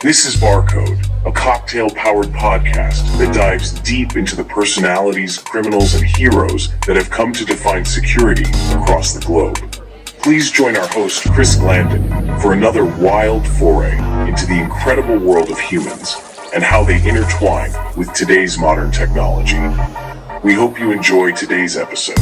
This is BarCode, a cocktail-powered podcast that dives deep into the personalities, criminals, and heroes that have come to define security across the globe. Please join our host, Chris Glandon, for another wild foray into the incredible world of humans and how they intertwine with today's modern technology. We hope you enjoy today's episode.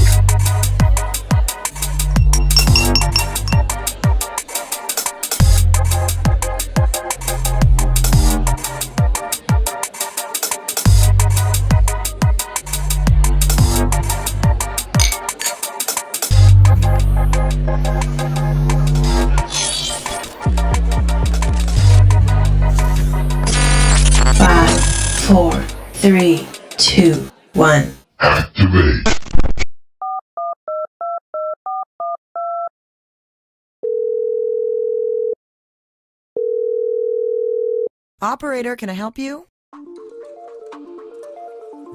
Five, four, three, two, one. Activate. Operator, can I help you?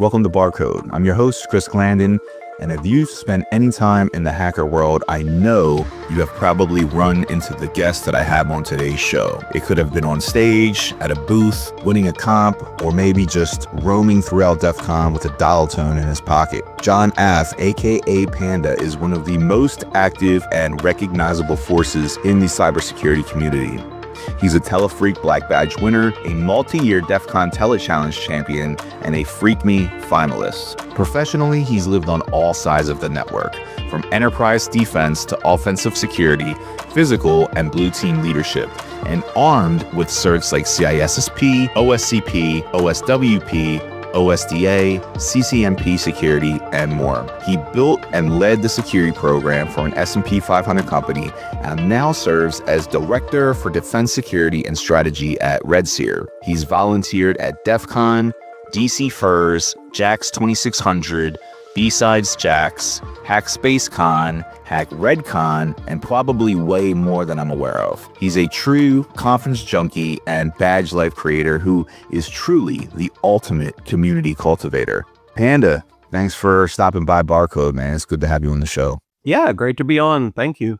Welcome to BarCode. I'm your host, Chris Glandon, and if you've spent any time in the hacker world, I know you have probably run into the guest that I have on today's show. It could have been on stage, at a booth, winning a comp, or maybe just roaming throughout DEF CON with a dial tone in his pocket. John Ath, aka Panda, is one of the most active and recognizable forces in the cybersecurity community. He's a TeleFreak Black Badge winner, a multi-year DEF CON TeleChallenge champion, and a Freak Me finalist. Professionally, he's lived on all sides of the network, from enterprise defense to offensive security, physical and blue team leadership, and armed with certs like CISSP, OSCP, OSWP, OSDA, CCMP security, and more. He built and led the security program for an S&P 500 company and now serves as Director for Defense Security and Strategy at RedSeer. He's volunteered at DEF CON, DC Furs, JAX 2600, B-Sides JAX, Hack Space Con, Hack Red Con, and probably way more than I'm aware of. He's a true conference junkie and badge life creator who is truly the ultimate community cultivator. Panda, thanks for stopping by BarCode, man. It's good to have you on the show. Yeah, great to be on. Thank you.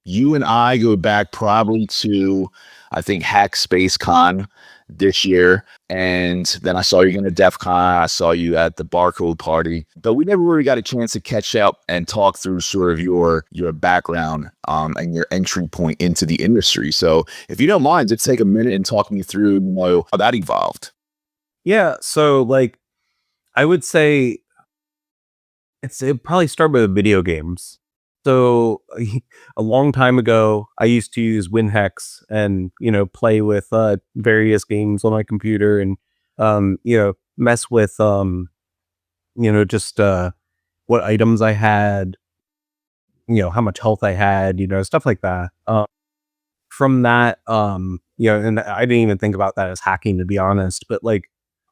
You and I go back probably to, I think, Hack Space Con this year. And then I saw you in the DEF CON. I saw you at the BarCode party. But we never really got a chance to catch up and talk through sort of your background and your entry point into the industry. So if you don't mind, just take a minute and talk me through how that evolved. Yeah, so I would say it probably started with video games. So a long time ago, I used to use WinHex and, play with various games on my computer and, mess with, just what items I had, how much health I had, stuff like that. From that, and I didn't even think about that as hacking, to be honest, but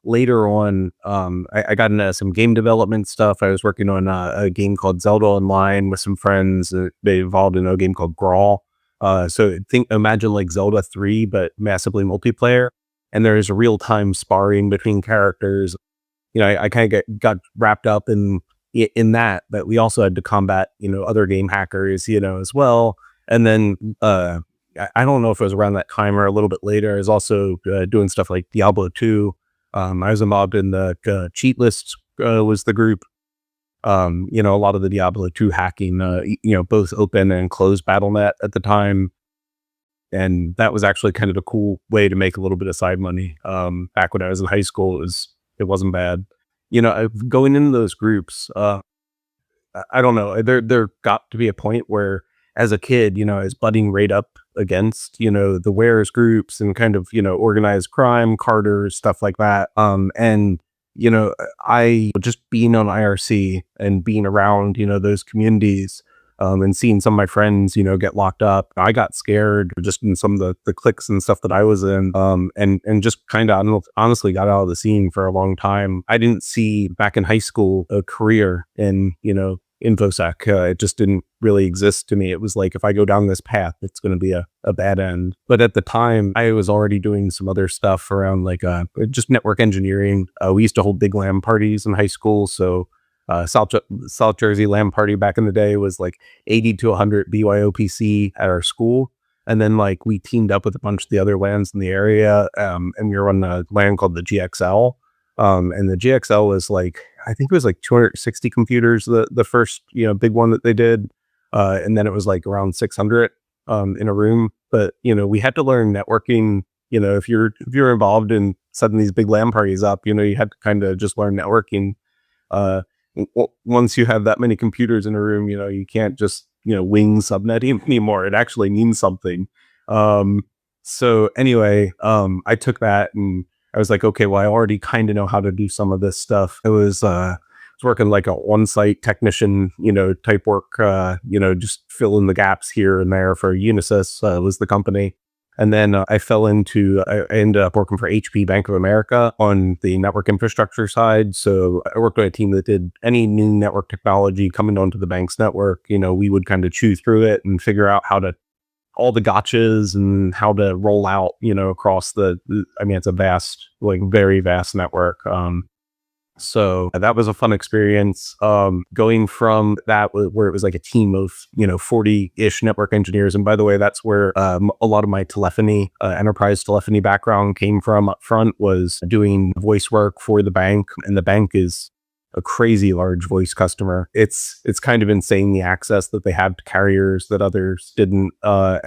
later on, I got into some game development stuff. I was working on a game called Zelda Online with some friends. They involved in a game called Grawl. So imagine like Zelda 3, but massively multiplayer. And there's a real-time sparring between characters. I kind of got wrapped up in that, but we also had to combat, other game hackers, as well. And then I don't know if it was around that time or a little bit later. I was also doing stuff like Diablo 2. I was involved in the cheat list was the group. A lot of the Diablo 2 hacking, both open and closed BattleNet at the time. And that was actually kind of a cool way to make a little bit of side money. Back when I was in high school, it wasn't bad. Going into those groups, I don't know, there got to be a point where as a kid, I was butting right up against, the wares groups and kind of, organized crime, Carters, stuff like that. I just being on IRC and being around, those communities, and seeing some of my friends, get locked up. I got scared just in some of the cliques and stuff that I was in, and just kind of honestly got out of the scene for a long time. I didn't see back in high school a career in, InfoSec. It just didn't really exist to me. It was like, if I go down this path, it's going to be a bad end. But at the time, I was already doing some other stuff around just network engineering. We used to hold big LAN parties in high school. So South Jersey LAN party back in the day was 80 to 100 BYOPC at our school. And then like we teamed up with a bunch of the other LANs in the area, and we were on a LAN called the GXL. And the GXL was like, I think it was like 260 computers, the first, big one that they did. And then it was like around 600 in a room. But, we had to learn networking. If you're involved in setting these big LAN parties up, you had to kind of just learn networking. Once you have that many computers in a room, you can't just, wing subnetting anymore. It actually means something. So anyway, I took that and I was like, okay, well, I already kind of know how to do some of this stuff. I was working like a on-site technician, type work, just fill in the gaps here and there for Unisys, was the company. And then I ended up working for HP Bank of America on the network infrastructure side. So I worked on a team that did any new network technology coming onto the bank's network. We would kind of chew through it and figure out all the gotchas and how to roll out, across it's a vast, like very vast network. So that was a fun experience. Going from that, where it was like a team of, 40-ish network engineers. And by the way, that's where a lot of my telephony, enterprise telephony background came from up front, was doing voice work for the bank. And the bank is a crazy large voice customer. It's kind of insane, the access that they have to carriers that others didn't. I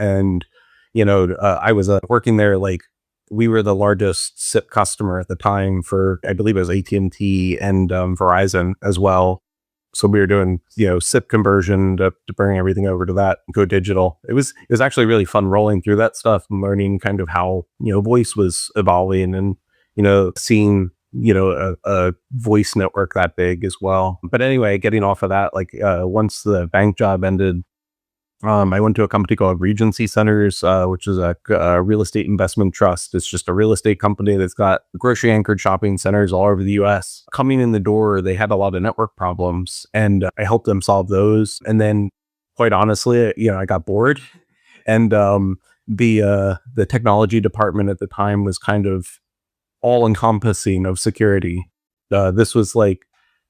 was working there, like, we were the largest SIP customer at the time for, I believe it was AT&T and Verizon as well. So we were doing, SIP conversion to bring everything over to that, go digital. It was actually really fun rolling through that stuff and learning kind of how, voice was evolving and, seeing, a voice network that big as well. But anyway, getting off of that, like once the bank job ended, I went to a company called Regency Centers, which is a real estate investment trust. It's just a real estate company that's got grocery anchored shopping centers all over the US. Coming in the door, they had a lot of network problems and I helped them solve those. And then quite honestly, I got bored and the technology department at the time was kind of all encompassing of security. This was like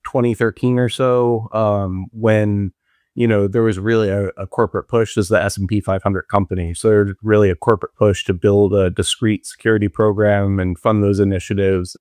2013 or so, when there was really a corporate push as the S&P 500 company. So there's really a corporate push to build a discrete security program and fund those initiatives.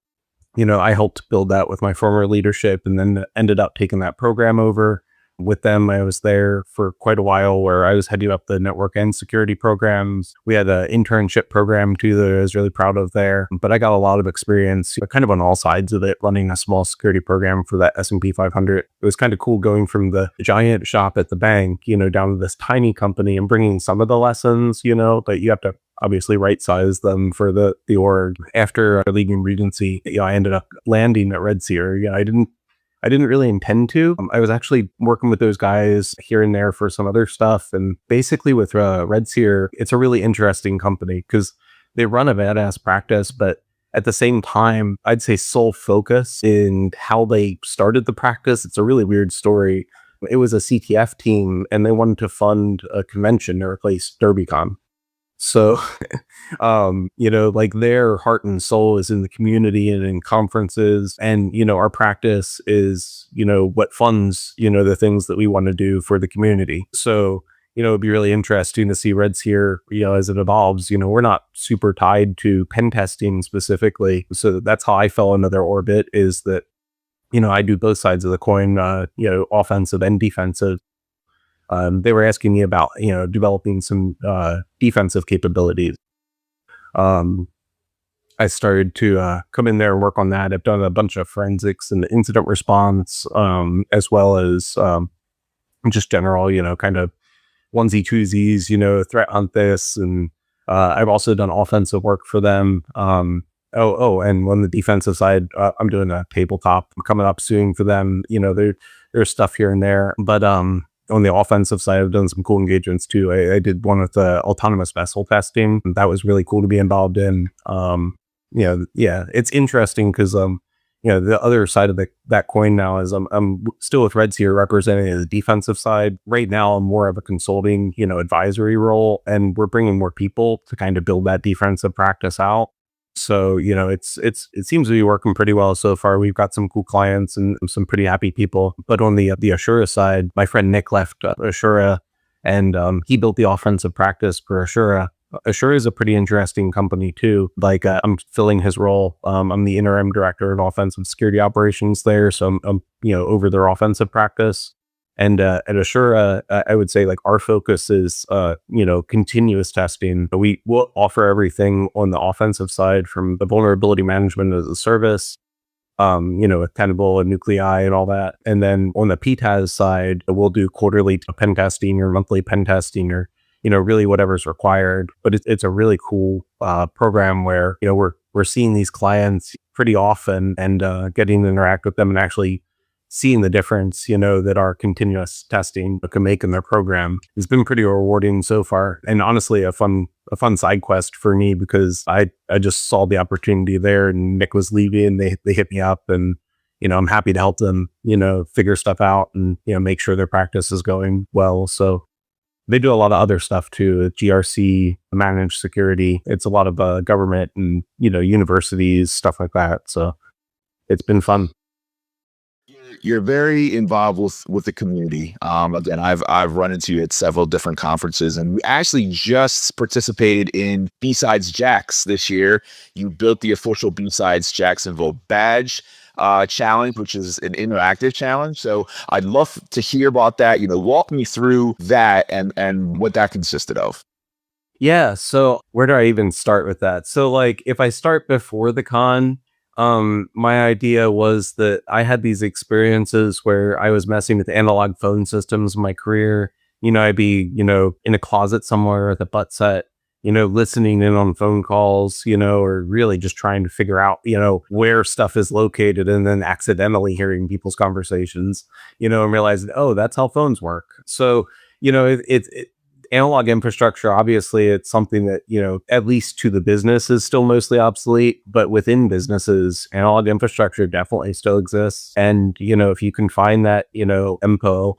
I helped build that with my former leadership and then ended up taking that program over with them. I was there for quite a while where I was heading up the network and security programs. We had an internship program too that I was really proud of there, but I got a lot of experience kind of on all sides of it, running a small security program for that S&P 500. It was kind of cool going from the giant shop at the bank, down to this tiny company and bringing some of the lessons, that you have to obviously right size them for the org. After leaving Regency, I ended up landing at Red Seer. I didn't really intend to. I was actually working with those guys here and there for some other stuff. And basically with Red Seer, it's a really interesting company because they run a badass practice, but at the same time, I'd say sole focus in how they started the practice. It's a really weird story. It was a CTF team and they wanted to fund a convention to replace DerbyCon. So, like their heart and soul is in the community and in conferences. And, our practice is, what funds, the things that we want to do for the community. So, it'd be really interesting to see Reds here, as it evolves. We're not super tied to pen testing specifically. So that's how I fell into their orbit, is that, I do both sides of the coin, offensive and defensive. They were asking me about, developing some defensive capabilities. I started to come in there and work on that. I've done a bunch of forensics and incident response, as well as just general, kind of onesie twosies, threat hunt this. And I've also done offensive work for them. And on the defensive side, I'm doing a tabletop coming up soon for them. There's stuff here and there, but on the offensive side, I've done some cool engagements too. I did one with the autonomous vessel testing. That was really cool to be involved in. It's interesting because, the other side of that coin now is I'm still with Reds here representing the defensive side. Right now, I'm more of a consulting, advisory role, and we're bringing more people to kind of build that defensive practice out. So, it seems to be working pretty well so far. We've got some cool clients and some pretty happy people. But on the Assura side, my friend Nick left Assura And he built the offensive practice for Assura. Assura is a pretty interesting company too. Like I'm filling his role. I'm the interim director of offensive security operations there, so I'm over their offensive practice. And at Assura, I would say like our focus is continuous testing. We will offer everything on the offensive side, from the vulnerability management as a service, with Tenable and Nuclei and all that. And then on the PTAS side, we'll do quarterly pen testing or monthly pen testing, or really whatever's required. But it's a really cool program where we're seeing these clients pretty often and getting to interact with them and actually seeing the difference that our continuous testing can make in their program. It's been pretty rewarding so far, and honestly a fun side quest for me, because I just saw the opportunity there, and Nick was leaving. They hit me up, and I'm happy to help them figure stuff out and make sure their practice is going well. So they do a lot of other stuff too, GRC, managed security. It's a lot of government and universities, stuff like that. So it's been fun. You're very involved with the community. Again, I've run into you at several different conferences, and we actually just participated in B-Sides Jax this year. You built the official B-Sides Jacksonville badge challenge, which is an interactive challenge. So I'd love to hear about that. Walk me through that and what that consisted of. Yeah. So where do I even start with that? So like, if I start before the con, my idea was that I had these experiences where I was messing with analog phone systems in my career. I'd be, in a closet somewhere with a butt set, listening in on phone calls, or really just trying to figure out, where stuff is located, and then accidentally hearing people's conversations, and realizing, oh, that's how phones work. So, analog infrastructure, obviously, it's something that, at least to the business is still mostly obsolete, but within businesses, analog infrastructure definitely still exists. And, if you can find that, MPO,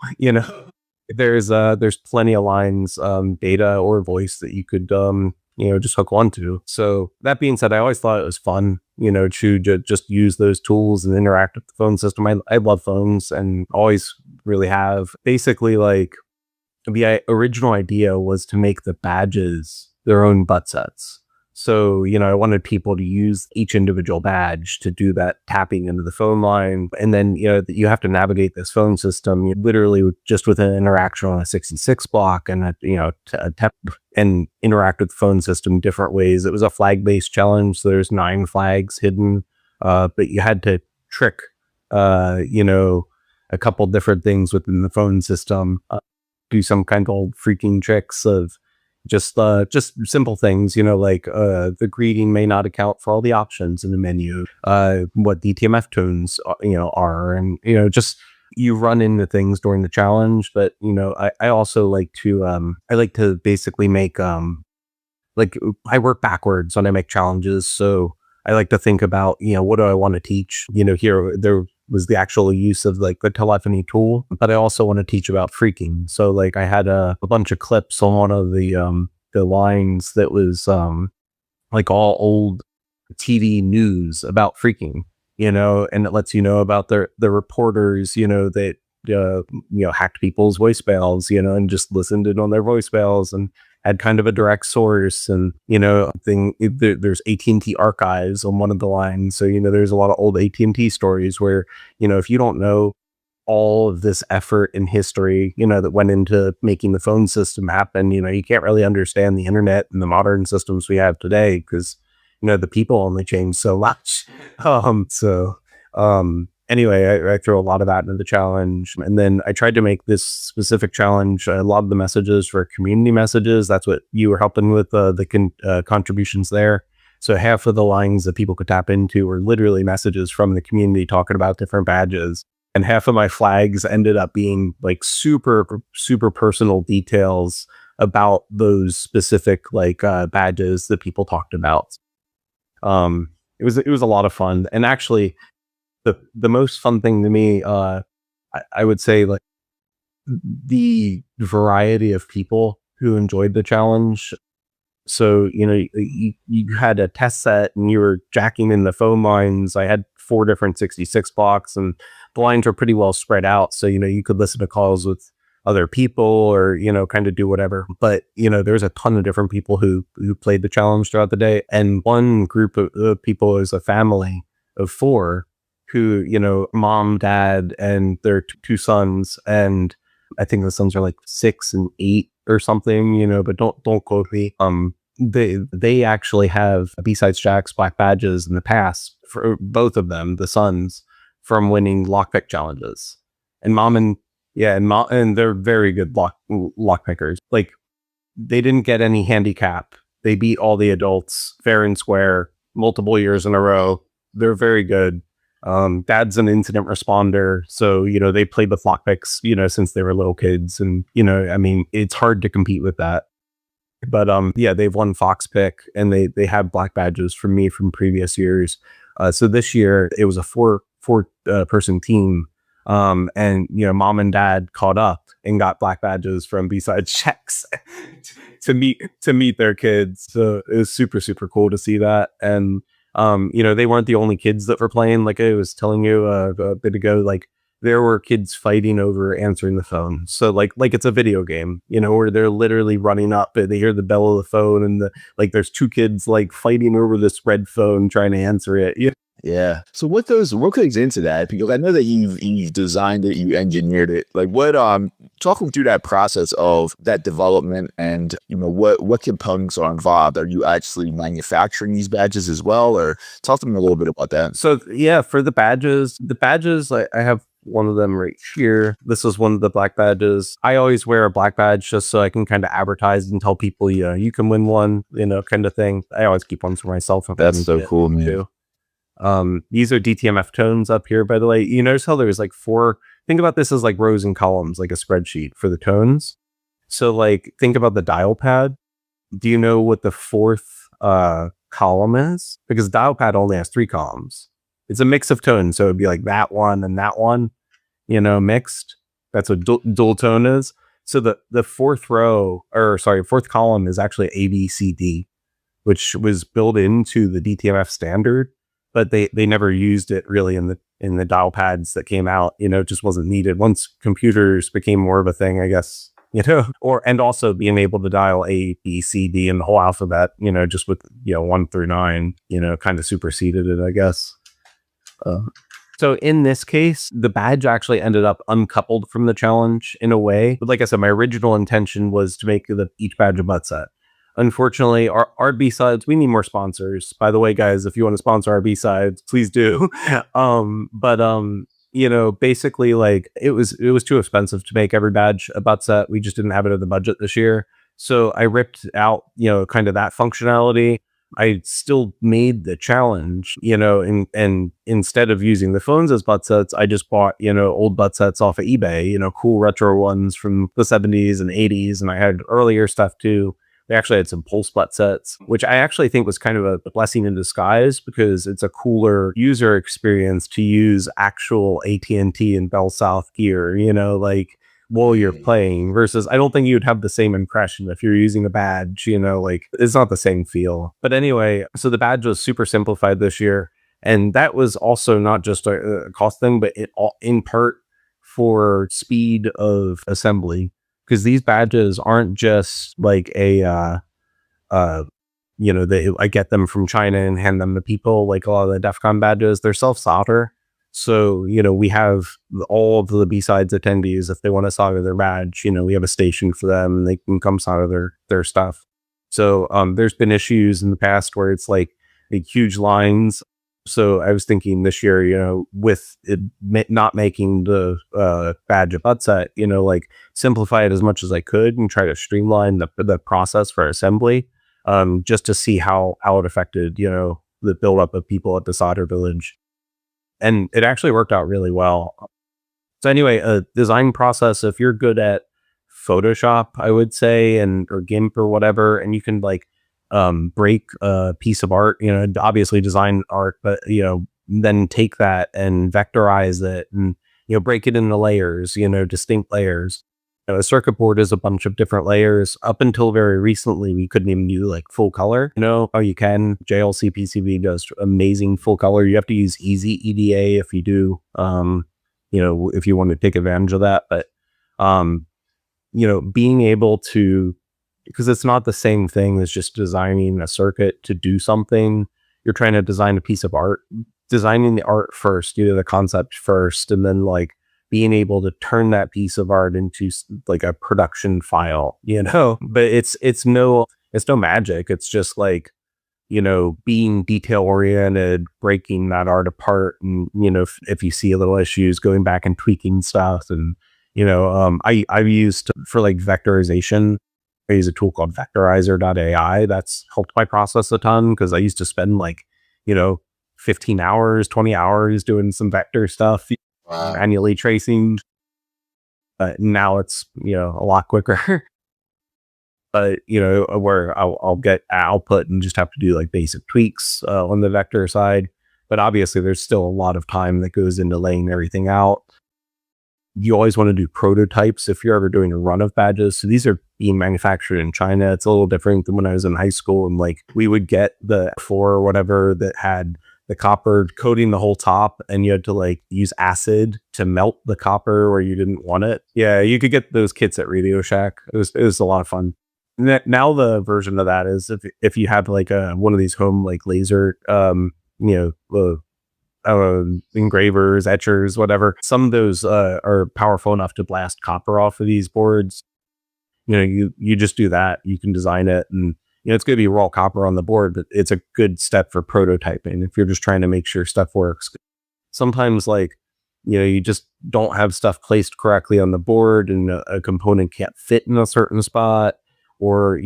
there's plenty of lines, data or voice that you could, just hook onto. So that being said, I always thought it was fun, to just use those tools and interact with the phone system. I love phones and always really have. Basically, like, the original idea was to make the badges their own butt sets. So, I wanted people to use each individual badge to do that tapping into the phone line. And then, you have to navigate this phone system literally just with an interaction on a 66 block and, and interact with the phone system different ways. It was a flag-based challenge. So there's 9 flags hidden, but you had to trick, a couple different things within the phone system. Do some kind of freaking tricks of just simple things, like the greeting may not account for all the options in the menu, what DTMF tones are, and just you run into things during the challenge. But I also like to basically make like I work backwards when I make challenges, so I like to think about what do I want to teach. Here there was the actual use of like the telephony tool, but I also want to teach about phreaking. So like I had a bunch of clips on one of the lines that was like all old TV news about phreaking, and it lets you know about the reporters, that hacked people's voicemails, and just listened in on their voicemails and had kind of a direct source. And there's AT&T archives on one of the lines, so there's a lot of old AT&T stories where if you don't know all of this effort and history that went into making the phone system happen, you can't really understand the internet and the modern systems we have today, because the people only change so much. Anyway, I throw a lot of that into the challenge. And then I tried to make this specific challenge, a lot of the messages for community messages. That's what you were helping with, the contributions there. So half of the lines that people could tap into were literally messages from the community talking about different badges. And half of my flags ended up being like super, super personal details about those specific badges that people talked about. It was a lot of fun. And actually, the most fun thing to me, I would say, like, the variety of people who enjoyed the challenge. So, you had a test set and you were jacking in the phone lines. I had 4 different 66 blocks, and the lines were pretty well spread out. So, you could listen to calls with other people or, kind of do whatever. But, there's a ton of different people who played the challenge throughout the day. And one group of people is a family of 4 who, mom, dad, and their two sons. And I think the sons are like 6 and 8 or something, but don't quote me. They actually have B-Sides Jack's black badges in the past for both of them, the sons, from winning lockpick challenges. And mom and they're very good lockpickers. Like, they didn't get any handicap. They beat all the adults fair and square multiple years in a row. They're very good. Dad's an incident responder, so they played with lockpicks since they were little kids, and it's hard to compete with that. But they've won Fox Pick, and they have black badges from me from previous years. So this year it was a four person team, and mom and dad caught up and got black badges from B-Sides checks to meet their kids. So it was super, super cool to see that. And they weren't the only kids that were playing. Like I was telling you a bit ago, like there were kids fighting over answering the phone. So like it's a video game, where they're literally running up and they hear the bell of the phone, and there's 2 kids like fighting over this red phone trying to answer it. Yeah. So what goes into that? Because I know that you've designed it, you engineered it. Like what talk me through that process of that development, and what components are involved. Are you actually manufacturing these badges as well, or talk to me a little bit about that? So yeah, for the badges, I have one of them right here. This is one of the black badges. I always wear a black badge just so I can kind of advertise and tell people, you can win one, kind of thing. I always keep one for myself. That's so cool, man. Too. These are DTMF tones up here, by the way. You notice how there's like 4, think about this as like rows and columns, like a spreadsheet for the tones. So like, think about the dial pad. Do you know what the 4th column is? Because dial pad only has 3 columns. It's a mix of tones. So it'd be like that one and that one, mixed. That's what dual tone is. So the 4th column is actually ABCD, which was built into the DTMF standard. But they never used it really in the dial pads that came out. It just wasn't needed once computers became more of a thing, I guess. And also being able to dial A, B, C, D, and the whole alphabet. Just with 1 through 9. Kind of superseded it, I guess. So in this case, the badge actually ended up uncoupled from the challenge in a way. But like I said, my original intention was to make each badge a butt set. Unfortunately, our B-Sides, we need more sponsors. By the way, guys, if you want to sponsor our B-Sides, please do. Basically, like it was too expensive to make every badge a butt set. We just didn't have it in the budget this year. So I ripped out, kind of that functionality. I still made the challenge, and instead of using the phones as butt sets, I just bought, old butt sets off of eBay, cool retro ones from the 70s and 80s. And I had earlier stuff too. They actually had some pulse butt sets, which I actually think was kind of a blessing in disguise, because it's a cooler user experience to use actual AT&T and Bell South gear, while you're playing, versus I don't think you'd have the same impression if you're using a badge, it's not the same feel. But anyway, so the badge was super simplified this year. And that was also not just a cost thing, but it all in part for speed of assembly. Because these badges aren't just like I get them from China and hand them to people like a lot of the DEF CON badges. They're self-solder. So, we have all of the B-Sides attendees, if they want to solder their badge, we have a station for them and they can come solder their stuff. So there's been issues in the past where it's like huge lines. So I was thinking this year, with it not making the badge a butt set, simplify it as much as I could and try to streamline the process for assembly, just to see how it affected, the buildup of people at the solder village. And it actually worked out really well. So anyway, a design process, if you're good at Photoshop, I would say, or GIMP or whatever, and you can break a piece of art, obviously design art, but, then take that and vectorize it and, break it into layers, distinct layers. A circuit board is a bunch of different layers. Up until very recently, we couldn't even do full color. Oh, you can. JLC PCB does amazing full color. You have to use easy EDA if you do, if you want to take advantage of that. But being able to, because it's not the same thing as just designing a circuit to do something. You're trying to design a piece of art, designing the art first, the concept first, and then like being able to turn that piece of art into like a production file, but it's no magic. It's just like, being detail oriented, breaking that art apart. And, if you see little issues, going back and tweaking stuff. And, I've used for like vectorization, I use a tool called vectorizer.ai. That's helped my process a ton, because I used to spend like, 15 hours, 20 hours doing some vector stuff, manually tracing. Now it's, a lot quicker. But, where I'll get output and just have to do like basic tweaks on the vector side. But obviously there's still a lot of time that goes into laying everything out. You always want to do prototypes if you're ever doing a run of badges. So these are being manufactured in China. It's a little different than when I was in high school, and like we would get the 4 or whatever that had the copper coating the whole top, and you had to like use acid to melt the copper where you didn't want it. Yeah, you could get those kits at Radio Shack. It was a lot of fun. Now the version of that is if you have like one of these home like laser engravers, etchers, whatever. Some of those are powerful enough to blast copper off of these boards. You just do that. You can design it, and it's going to be raw copper on the board, but it's a good step for prototyping if you're just trying to make sure stuff works. Sometimes like you just don't have stuff placed correctly on the board, and a component can't fit in a certain spot, or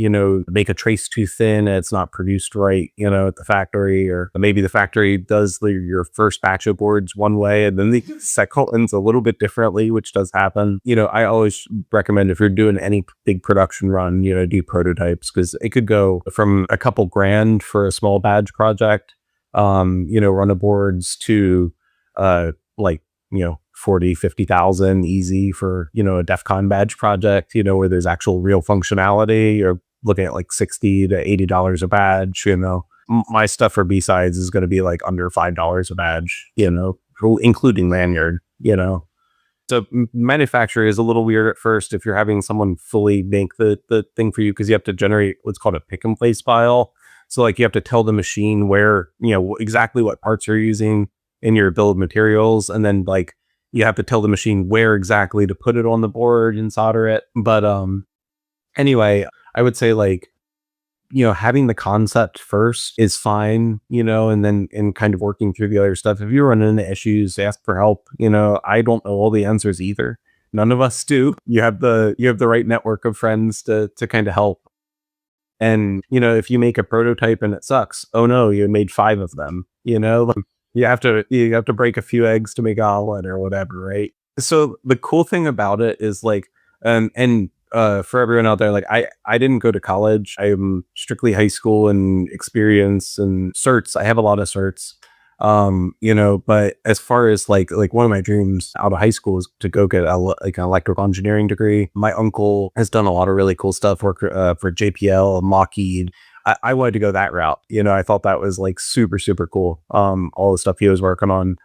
make a trace too thin and it's not produced right at the factory, or maybe the factory does your first batch of boards one way and then the second one's a little bit differently, which does happen. I always recommend, if you're doing any big production run, do prototypes, because it could go from a couple grand for a small badge project, run of boards, to 40, 50,000 easy for, a DEF CON badge project, where there's actual real functionality. You're looking at like $60 to $80 a badge. My stuff for B-sides is going to be like under $5 a badge, including lanyard, So manufacturer is a little weird at first if you're having someone fully make the thing for you, because you have to generate what's called a pick and place file. So like you have to tell the machine where, exactly what parts you're using in your bill of materials, and then like you have to tell the machine where exactly to put it on the board and solder it. But anyway, I would say like, having the concept first is fine, and then kind of working through the other stuff. If you run into issues, ask for help. I don't know all the answers either. None of us do. You have the right network of friends to kind of help. And, if you make a prototype and it sucks, oh no, you made 5 of them, You have to break a few eggs to make an omelet or whatever, right? So the cool thing about it is like, for everyone out there, like I didn't go to college. I'm strictly high school and experience and certs. I have a lot of certs, but as far as like one of my dreams out of high school is to go get an electrical engineering degree. My uncle has done a lot of really cool stuff, work for JPL, Lockheed. I wanted to go that route. I thought that was like super, super cool. All the stuff he was working on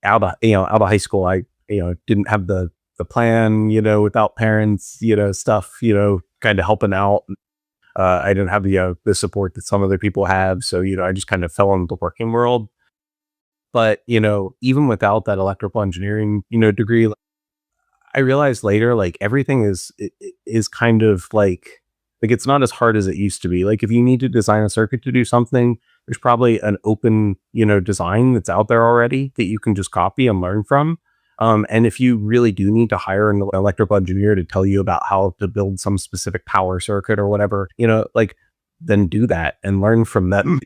out of high school. I, didn't have the plan, without parents, stuff, kind of helping out. I didn't have the support that some other people have. So, I just kind of fell into the working world. But, even without that electrical engineering, degree, I realized later, like everything is kind of like it's not as hard as it used to be. Like if you need to design a circuit to do something, there's probably an open, design that's out there already that you can just copy and learn from. And if you really do need to hire an electrical engineer to tell you about how to build some specific power circuit or whatever, then do that and learn from them,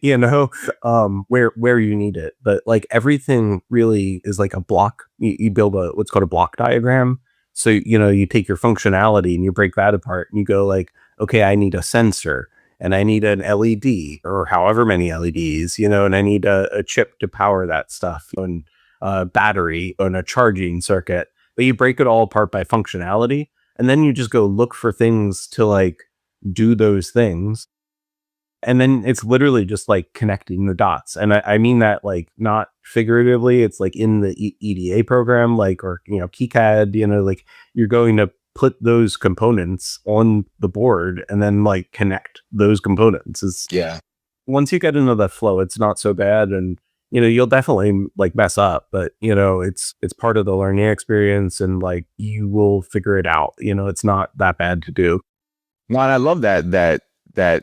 where you need it. But like everything really is like a block. You build what's called a block diagram. So, you take your functionality and you break that apart and you go like, okay, I need a sensor and I need an LED or however many LEDs, and I need a chip to power that stuff, and a battery and a charging circuit. But you break it all apart by functionality, and then you just go look for things to like do those things. And then it's literally just like connecting the dots. And I mean that like not figuratively. It's like in the EDA program, like, or, KiCad, like you're going to put those components on the board and then like connect those components. Once you get into that flow, it's not so bad. And, you'll definitely like mess up, but it's part of the learning experience, and like you will figure it out. It's not that bad to do. No, and I love that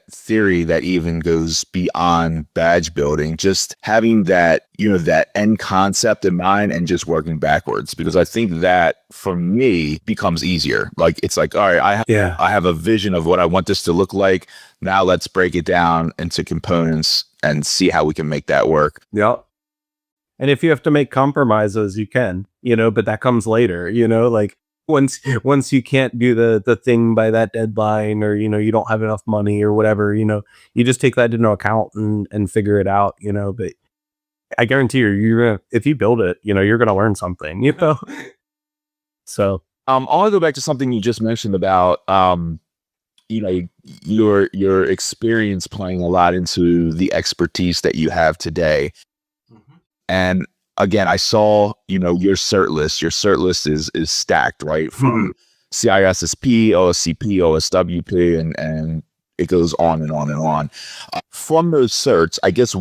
theory that even goes beyond badge building, just having that, that end concept in mind and just working backwards, because I think that for me becomes easier. Like, it's like, all right, I have a vision of what I want this to look like. Now let's break it down into components and see how we can make that work. Yeah. And if you have to make compromises, you can, but that comes later, like once you can't do the thing by that deadline, or, you don't have enough money or whatever, you just take that into account and figure it out, but I guarantee you're gonna, if you build it, you're going to learn something, So, I want to go back to something you just mentioned about, your experience playing a lot into the expertise that you have today. And again, I saw, your cert list. Your cert list is stacked, right? From CISSP, OSCP, OSWP, and it goes on and on and on. From those certs, I guess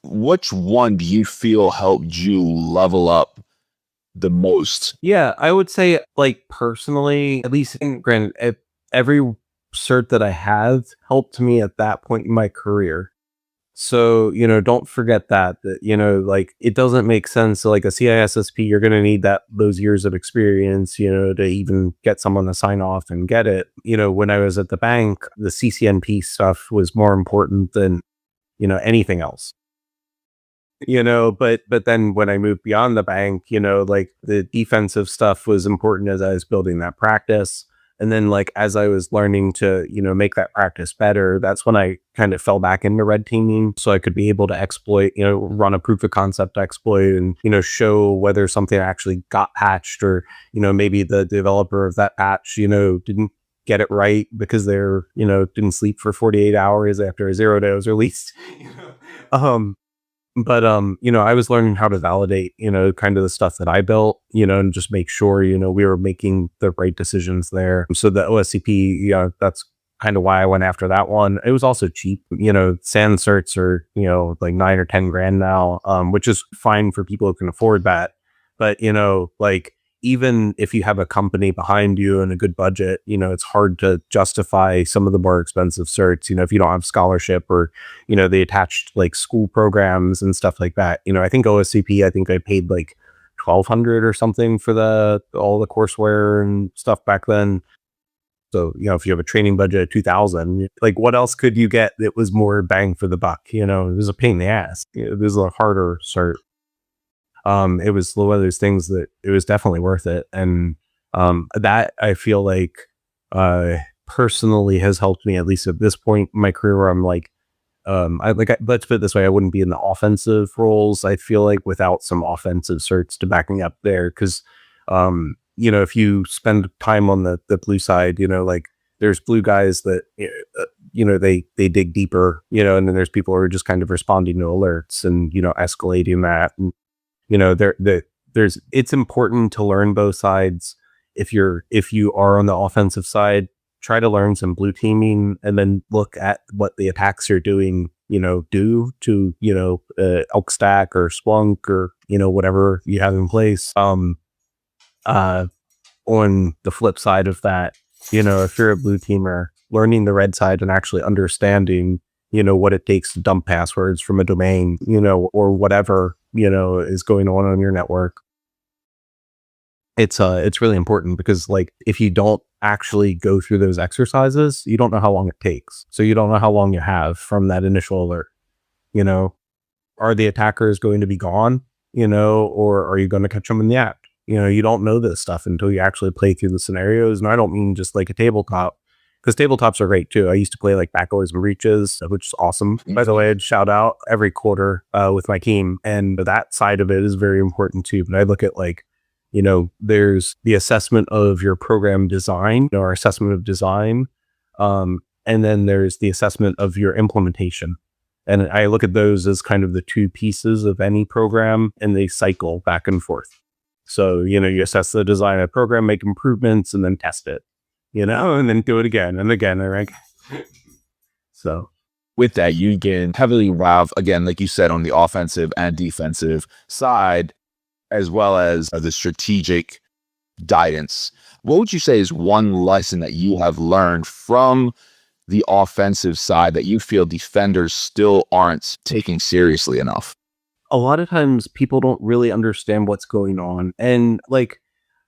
which one do you feel helped you level up the most? Yeah, I would say, like, personally, at least, granted, every cert that I have helped me at that point in my career. So, don't forget that, like, it doesn't make sense. So, like, a CISSP, you're going to need those years of experience, to even get someone to sign off and get it. When I was at the bank, the CCNP stuff was more important than, anything else. But then when I moved beyond the bank, like, the defensive stuff was important as I was building that practice. And then, like, as I was learning to, make that practice better, that's when I kind of fell back into red teaming. So I could be able to exploit, run a proof of concept exploit and, show whether something actually got patched, or, maybe the developer of that patch, didn't get it right because they're, didn't sleep for 48 hours after a 0-day was released. But, I was learning how to validate, kind of the stuff that I built, and just make sure, we were making the right decisions there. So the OSCP, that's kind of why I went after that one. It was also cheap. SAN certs are, like $9 or $10 now, which is fine for people who can afford that. But, like, even if you have a company behind you and a good budget, it's hard to justify some of the more expensive certs, if you don't have scholarship or, the attached like school programs and stuff like that. I think OSCP, I paid like $1,200 or something for all the courseware and stuff back then. So, if you have a training budget of $2,000, like, what else could you get that was more bang for the buck? It was a pain in the ass. It was a harder cert. It was one of those things that it was definitely worth it. And that I feel like personally has helped me, at least at this point in my career, where I'm like, let's put it this way, I wouldn't be in the offensive roles, I feel like, without some offensive certs to back me up there. Because, if you spend time on the blue side, like, there's blue guys that, they dig deeper, and then there's people who are just kind of responding to alerts and, escalating that. And, it's important to learn both sides. If you are on the offensive side, try to learn some blue teaming, and then look at what the attacks you're doing, do to, elk stack or Splunk or, whatever you have in place. On the flip side of that, if you're a blue teamer, learning the red side and actually understanding, what it takes to dump passwords from a domain, or whatever, is going on your network. It's really important, because, like, if you don't actually go through those exercises, you don't know how long it takes. So you don't know how long you have from that initial alert. Are the attackers going to be gone, or are you going to catch them in the act? You don't know this stuff until you actually play through the scenarios. And I don't mean just like a tabletop, because tabletops are great too. I used to play like backdoors and breaches, which is awesome. By the way, I'd shout out every quarter with my team, and that side of it is very important too. But I look at, like, there's the assessment of your program design, or assessment of design, and then there's the assessment of your implementation. And I look at those as kind of the two pieces of any program, and they cycle back and forth. So, you assess the design of the program, make improvements, and then test it, and then do it again and again. Right? So with that, you can heavily involve, again, like you said, on the offensive and defensive side, as well as the strategic guidance. What would you say is one lesson that you have learned from the offensive side that you feel defenders still aren't taking seriously enough? a lot of times people don't really understand what's going on. And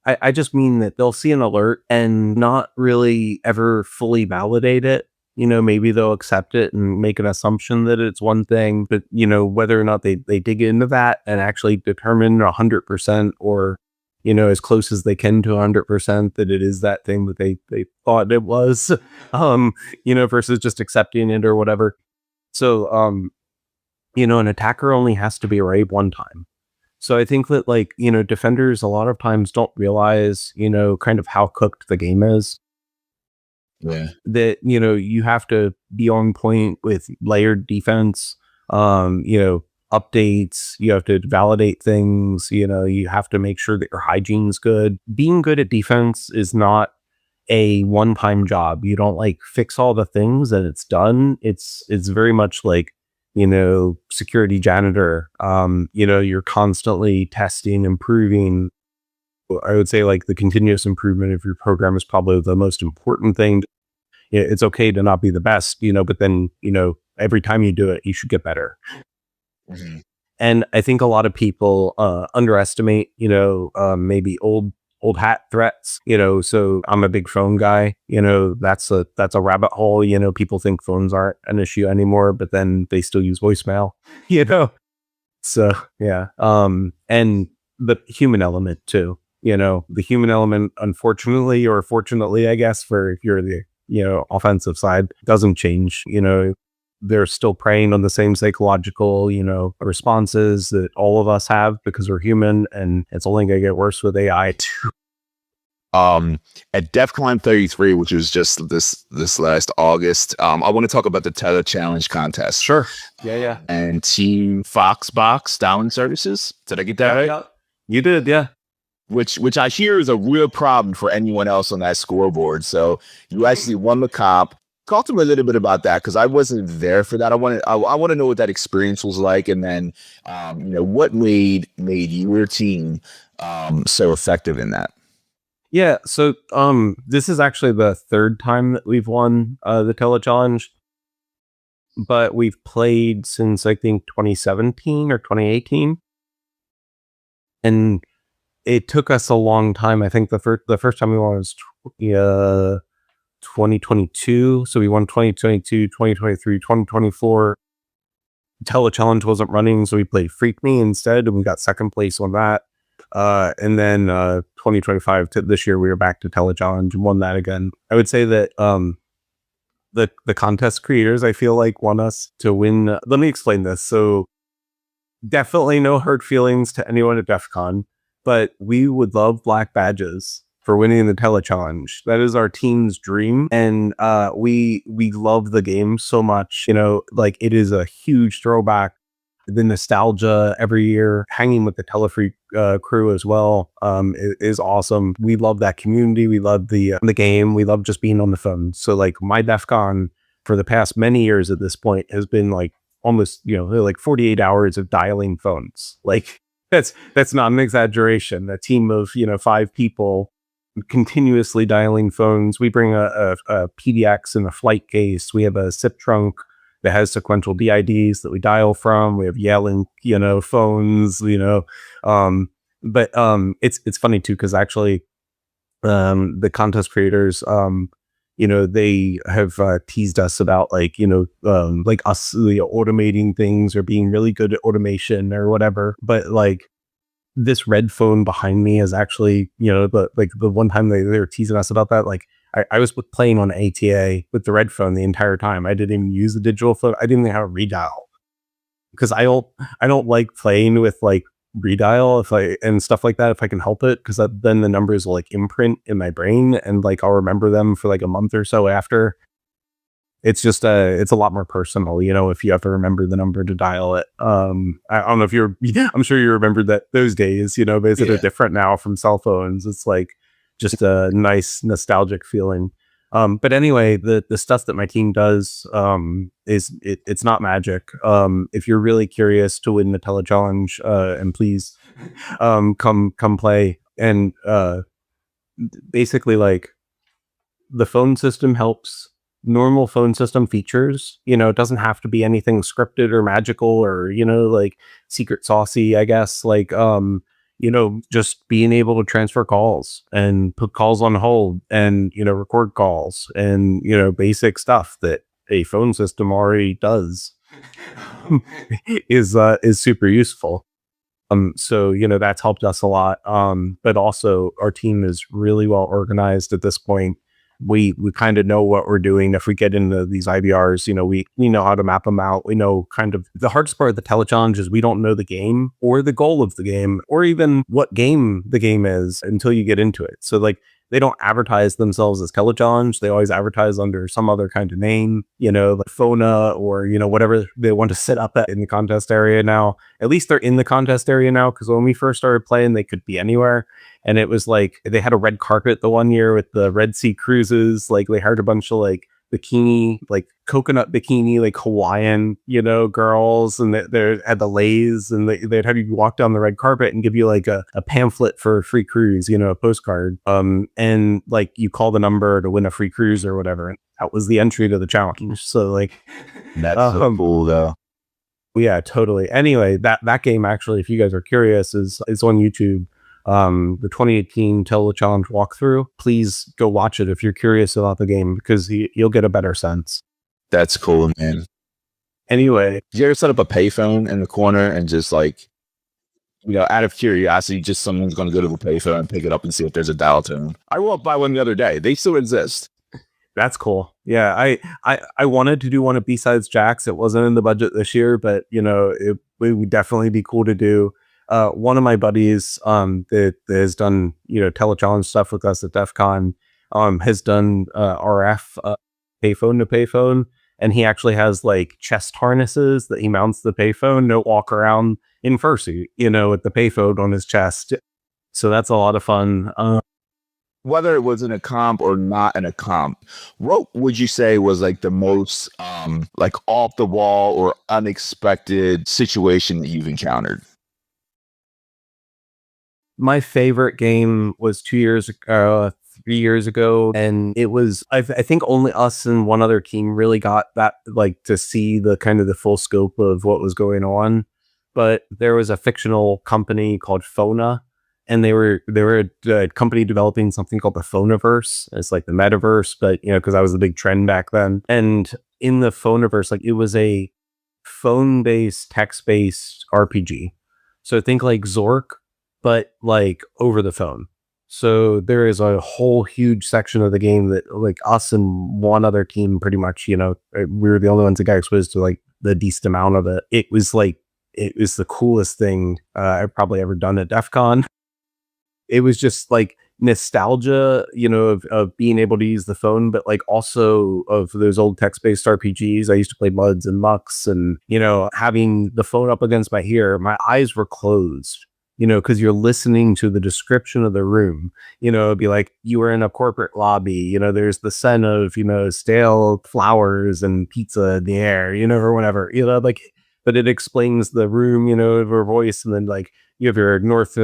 I just mean that they'll see an alert and not really ever fully validate it. Maybe they'll accept it and make an assumption that it's one thing, but whether or not they dig into that and actually determine 100% or, as close as they can to 100% that it is that thing that they thought it was, versus just accepting it or whatever. So, an attacker only has to be right one time. So I think that defenders a lot of times don't realize, kind of how cooked the game is. Yeah. That, you have to be on point with layered defense, updates, you have to validate things, you have to make sure that your hygiene's good. Being good at defense is not a one-time job. You don't fix all the things and it's done. It's very much like, security janitor. You're constantly testing, improving. I would say the continuous improvement of your program is probably the most important thing. It's okay to not be the best, but then, every time you do it, you should get better. Mm-hmm. And I think a lot of people underestimate, maybe old hat threats, so I'm a big phone guy, that's a rabbit hole, people think phones aren't an issue anymore, but then they still use voicemail, so yeah. And the human element too, the human element, unfortunately, or fortunately, I guess, for if you're the, offensive side, doesn't change, they're still preying on the same psychological, responses that all of us have because we're human, and it's only going to get worse with AI too. At DEF CON 33, which was just this last August, I want to talk about the TeleChallenge contest. Sure. Yeah. And Team Foxbox Down Services. Did I get that right? Yeah. You did, yeah. Which I hear is a real problem for anyone else on that scoreboard. So you actually won the comp. Talk to me a little bit about that, because I wasn't there for that. I want to know what that experience was like, and then what made your team so effective in that. Yeah, so this is actually the third time that we've won the TeleChallenge, but we've played since I think 2017 or 2018, and it took us a long time. I think the first time we won was 2022. So we won 2022, 2023, 2024. TeleChallenge wasn't running, so we played Freak Me instead, and we got second place on that. And then 2025 to this year, we were back to TeleChallenge and won that again. I would say that the contest creators, I feel want us to win. Let me explain this. So definitely no hurt feelings to anyone at DEF CON, but we would love black badges for winning the TeleChallenge. That is our team's dream. And we love the game so much. It is a huge throwback. The nostalgia every year, hanging with the Telefreak crew as well, is awesome. We love that community. We love the game. We love just being on the phone. So my DEF CON for the past many years at this point has been almost 48 hours of dialing phones. That's not an exaggeration. A team of 5 people continuously dialing phones. We bring a PDX in a flight case. We have a SIP trunk that has sequential DIDs that we dial from. We have yelling, phones, but it's funny too, because actually the contest creators, they have teased us about us automating things or being really good at automation or whatever. But this red phone behind me is actually, the one time they were teasing us about that, I was playing on ATA with the red phone the entire time. I didn't even use the digital phone. I didn't even have a redial, because I don't like playing with redial and stuff like that if I can help it, because then the numbers will imprint in my brain and I'll remember them for a month or so after. it's just it's a lot more personal, if you have to remember the number to dial it. I don't know if I'm sure you remember that those days, but it's different now from cell phones. It's like just a nice nostalgic feeling. But anyway, the stuff that my team does it's not magic. If you're really curious to win the TeleChallenge, and please come play. And basically, like, the phone system helps normal phone system features. It doesn't have to be anything scripted or magical or like secret saucy, I guess. Like just being able to transfer calls and put calls on hold and record calls and basic stuff that a phone system already does is super useful. So that's helped us a lot. But also our team is really well organized at this point. We kind of know what we're doing. If we get into these IBRs, we know how to map them out. We know kind of the hardest part of the TeleChallenge is we don't know the game or the goal of the game or even what game the game is until you get into it. So like they don't advertise themselves as TeleChallenge. They always advertise under some other kind of name, like Fona or, whatever they want to sit up at in the contest area now. At least they're in the contest area now, because when we first started playing, they could be anywhere. And it was like they had a red carpet the one year with the Red Sea cruises. Like they hired a bunch of like bikini, like coconut bikini, like Hawaiian, girls, and they had the lays, and they'd have you walk down the red carpet and give you like a pamphlet for a free cruise, a postcard. And like you call the number to win a free cruise or whatever. And that was the entry to the challenge. So like that's so cool though. Yeah, totally. Anyway, that game actually, if you guys are curious, is on YouTube. The 2018 TeleChallenge walkthrough. Please go watch it if you're curious about the game, because you'll get a better sense. That's cool, man. Anyway, did you ever set up a payphone in the corner and just like, out of curiosity, just someone's going to go to the payphone and pick it up and see if there's a dial tone? I walked by one the other day. They still exist. That's cool. Yeah, I wanted to do one of B-Sides Jack's. It wasn't in the budget this year, but it would definitely be cool to do. One of my buddies that has done TeleChallenge stuff with us at DEF CON has done RF payphone to payphone, and he actually has like chest harnesses that he mounts the payphone to walk around in fursuit, with the payphone on his chest. So that's a lot of fun. Whether it was in a comp or not in a comp, what would you say was like the most like off the wall or unexpected situation that you've encountered? My favorite game was 3 years ago, and it was I think only us and one other team really got that, like, to see the kind of the full scope of what was going on. But there was a fictional company called Fona, and they were a company developing something called the Phonaverse. It's like the metaverse, but because that was the big trend back then. And in the Phonaverse, like, it was a phone-based, text-based RPG. So think like Zork, but like over the phone. So there is a whole huge section of the game that like us and one other team pretty much, we were the only ones that got exposed to like the decent amount of it. It was the coolest thing I've probably ever done at DEF CON. It was just like nostalgia, of being able to use the phone, but like also of those old text-based RPGs. I used to play Muds and Mucks, and, having the phone up against my ear, my eyes were closed. Because you're listening to the description of the room. It'd be like you were in a corporate lobby. There's the scent of, stale flowers and pizza in the air, or whatever, like, but it explains the room, over voice. And then like you have your north,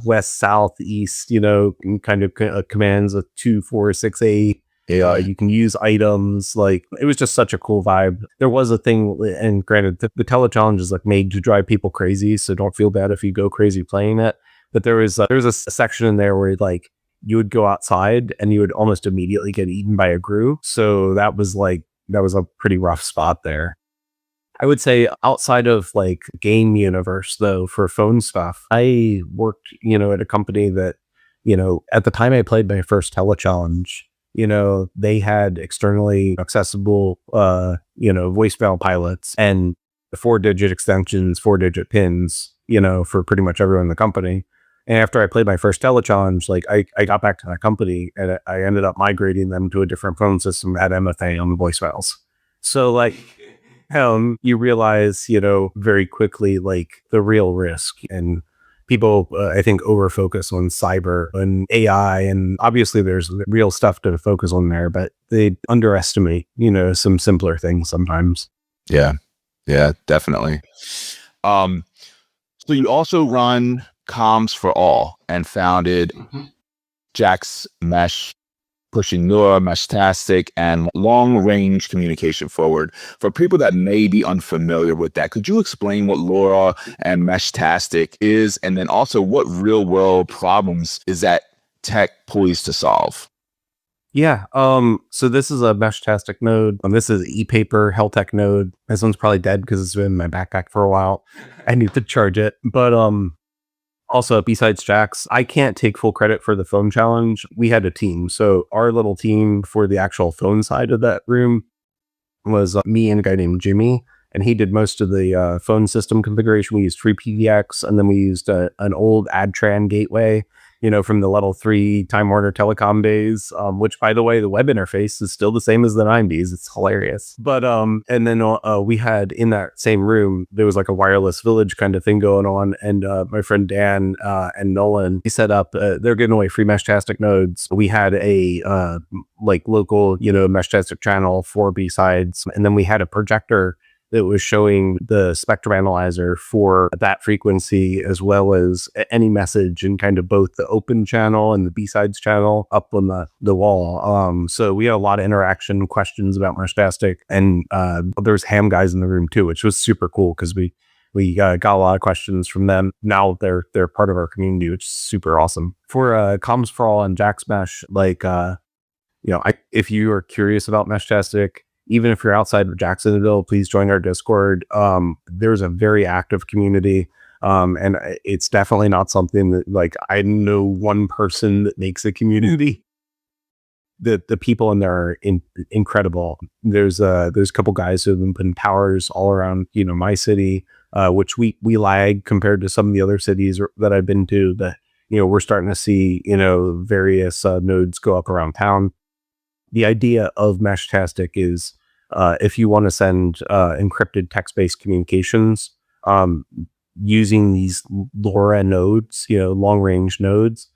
west, south, east, and kind of commands of 2, 4, 6, 8. Yeah, you can use items. Like, it was just such a cool vibe. There was a thing, and granted, the TeleChallenge is like made to drive people crazy, so don't feel bad if you go crazy playing it. But there was a section in there where like you would go outside and you would almost immediately get eaten by a grue. So that was a pretty rough spot there. I would say outside of like game universe though, for phone stuff, I worked, at a company that, at the time I played my first TeleChallenge, they had externally accessible, voicemail pilots and the 4-digit extensions, 4-digit pins, for pretty much everyone in the company. And after I played my first TeleChallenge, like I got back to that company and I ended up migrating them to a different phone system at MFA on the voicemails. So like, you realize, very quickly, like the real risk, and people, I think, over-focus on cyber and AI, and obviously there's real stuff to focus on there, but they underestimate, some simpler things sometimes. Yeah. Yeah, definitely. So you also run Comms for All and founded Jack's Mesh, pushing LoRa, MeshTastic, and long-range communication forward. For people that may be unfamiliar with that, could you explain what LoRa and MeshTastic is, and then also what real-world problems is that tech poised to solve? Yeah. So this is a MeshTastic node. This is ePaper HealthTech node. This one's probably dead because it's been in my backpack for a while. I need to charge it. But also, besides Jax, I can't take full credit for the phone challenge. We had a team. So our little team for the actual phone side of that room was me and a guy named Jimmy. And he did most of the phone system configuration. We used free PBX, and then we used an old AdTran gateway, from the level 3 Time Warner Telecom days, which, by the way, the web interface is still the same as the 90s. It's hilarious. But, and then we had in that same room, there was like a wireless village kind of thing going on. And my friend Dan and Nolan, he set up, they're giving away free MeshTastic nodes. We had a like local, MeshTastic channel for B-sides. And then we had a projector that was showing the spectrum analyzer for that frequency, as well as any message in kind of both the open channel and the B-sides channel up on the wall. So we had a lot of interaction, questions about MeshTastic, and there was ham guys in the room too, which was super cool because we got a lot of questions from them. Now they're part of our community, which is super awesome. For Comms for All and Jax Mesh, like if you are curious about MeshTastic, even if you're outside of Jacksonville, please join our Discord. There's a very active community, and it's definitely not something that, like, I know one person that makes a community. The people in there are incredible. There's a couple guys who have been putting towers all around, my city, which we lag compared to some of the other cities that I've been to. That we're starting to see various nodes go up around town. The idea of MeshTastic is, if you want to send encrypted text-based communications using these LoRa nodes, long-range nodes,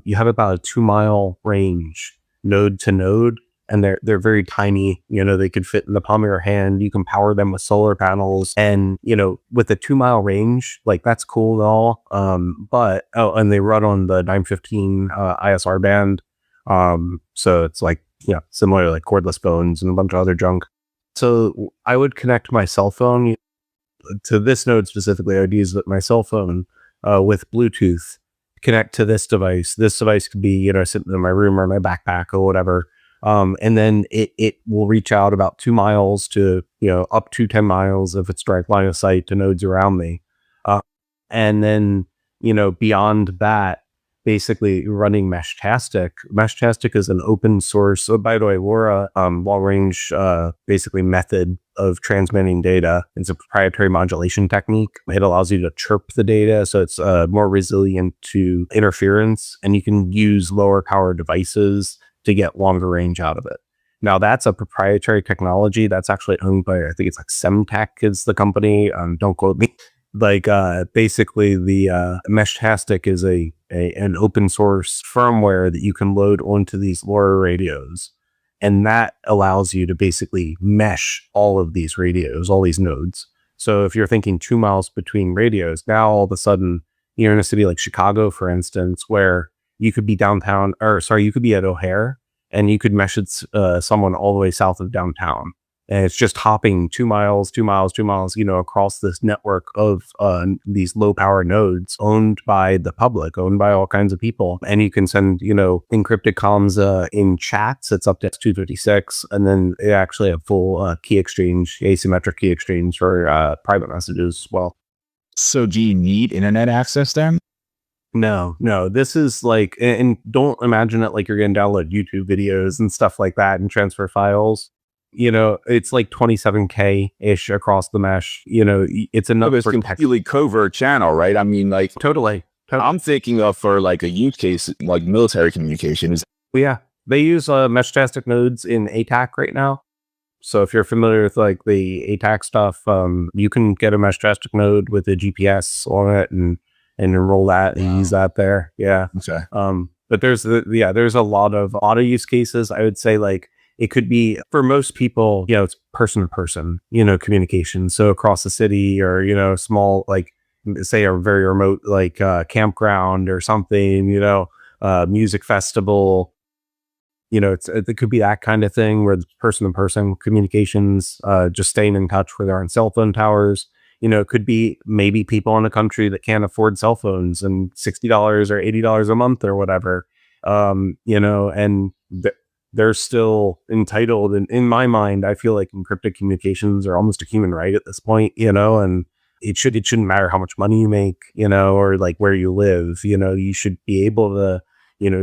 you have about a 2-mile range node to node, and they're very tiny. They could fit in the palm of your hand. You can power them with solar panels, and with a 2-mile range, like, that's cool and all. But and they run on the 915 ISR band, so it's like, similar to like cordless phones and a bunch of other junk. So I would connect my cell phone to this node specifically. I would use my cell phone with Bluetooth, connect to this device. This device could be, sitting in my room or my backpack or whatever. And then it will reach out about 2 miles to, up to 10 miles if it's direct line of sight to nodes around me. And then, beyond that, basically running MeshTastic. MeshTastic is an open source. So, by the way, LoRa, long range, basically method of transmitting data. It's a proprietary modulation technique. It allows you to chirp the data, so it's more resilient to interference, and you can use lower power devices to get longer range out of it. Now, that's a proprietary technology that's actually owned by, I think it's like Semtech is the company. Don't quote me. Like, basically the MeshTastic is an open source firmware that you can load onto these LoRa radios. And that allows you to basically mesh all of these radios, all these nodes. So if you're thinking 2 miles between radios, now all of a sudden you're in a city like Chicago, for instance, where you could be you could be at O'Hare, and you could mesh someone all the way south of downtown. And it's just hopping 2 miles, across this network of these low power nodes owned by the public, owned by all kinds of people. And you can send, encrypted comms in chats. It's up to 256. And then they actually have full key exchange, asymmetric key exchange for private messages as well. So do you need internet access then? No. This is like, and don't imagine it like you're going to download YouTube videos and stuff like that and transfer files. It's like 27K ish across the mesh. It's enough It's for completely covert channel, right? I mean, like, totally. I'm thinking of for like a use case, like military communications. Yeah, they use MeshTastic nodes in ATAC right now. So if you're familiar with like the ATAC stuff, you can get a MeshTastic node with a GPS on it and enroll that and use that there. Yeah. Okay. But there's a lot of use cases. I would say like it could be for most people, it's person to person, communication. So across the city or, small, like say a very remote, like campground or something, music festival, it could be that kind of thing where person to person communications, just staying in touch where there aren't cell phone towers. It could be maybe people in a country that can't afford cell phones and $60 or $80 a month or whatever, and they're still entitled. And in my mind, I feel like encrypted communications are almost a human right at this point, and it shouldn't matter how much money you make, or like where you live, you should be able to,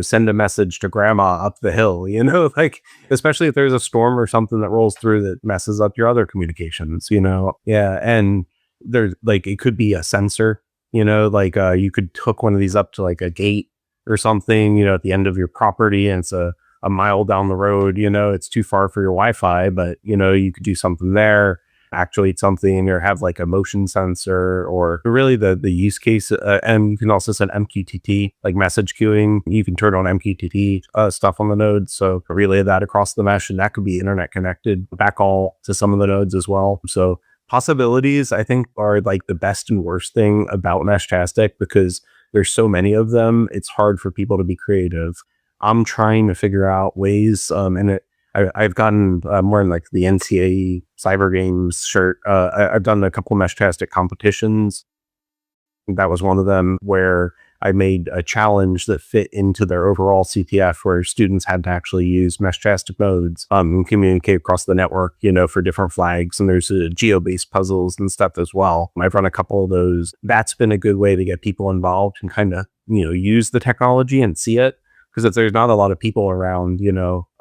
send a message to grandma up the hill, like, especially if there's a storm or something that rolls through that messes up your other communications, Yeah. And there's like, it could be a sensor, like, you could hook one of these up to like a gate or something, at the end of your property, and it's a mile down the road, it's too far for your Wi-Fi, but, you could do something there, actuate something, or have like a motion sensor, or really the use case. And you can also set MQTT, like message queuing. You can turn on MQTT stuff on the nodes. So relay that across the mesh, and that could be internet connected backhaul to some of the nodes as well. So possibilities, I think, are like the best and worst thing about MeshTastic, because there's so many of them. It's hard for people to be creative. I'm trying to figure out ways, I've gotten more in like the NCAE cyber games shirt. I've done a couple MeshTastic competitions. That was one of them where I made a challenge that fit into their overall CTF, where students had to actually use MeshTastic nodes and communicate across the network, for different flags. And there's geo-based puzzles and stuff as well. I've run a couple of those. That's been a good way to get people involved and kind of, use the technology and see it. Because if there's not a lot of people around,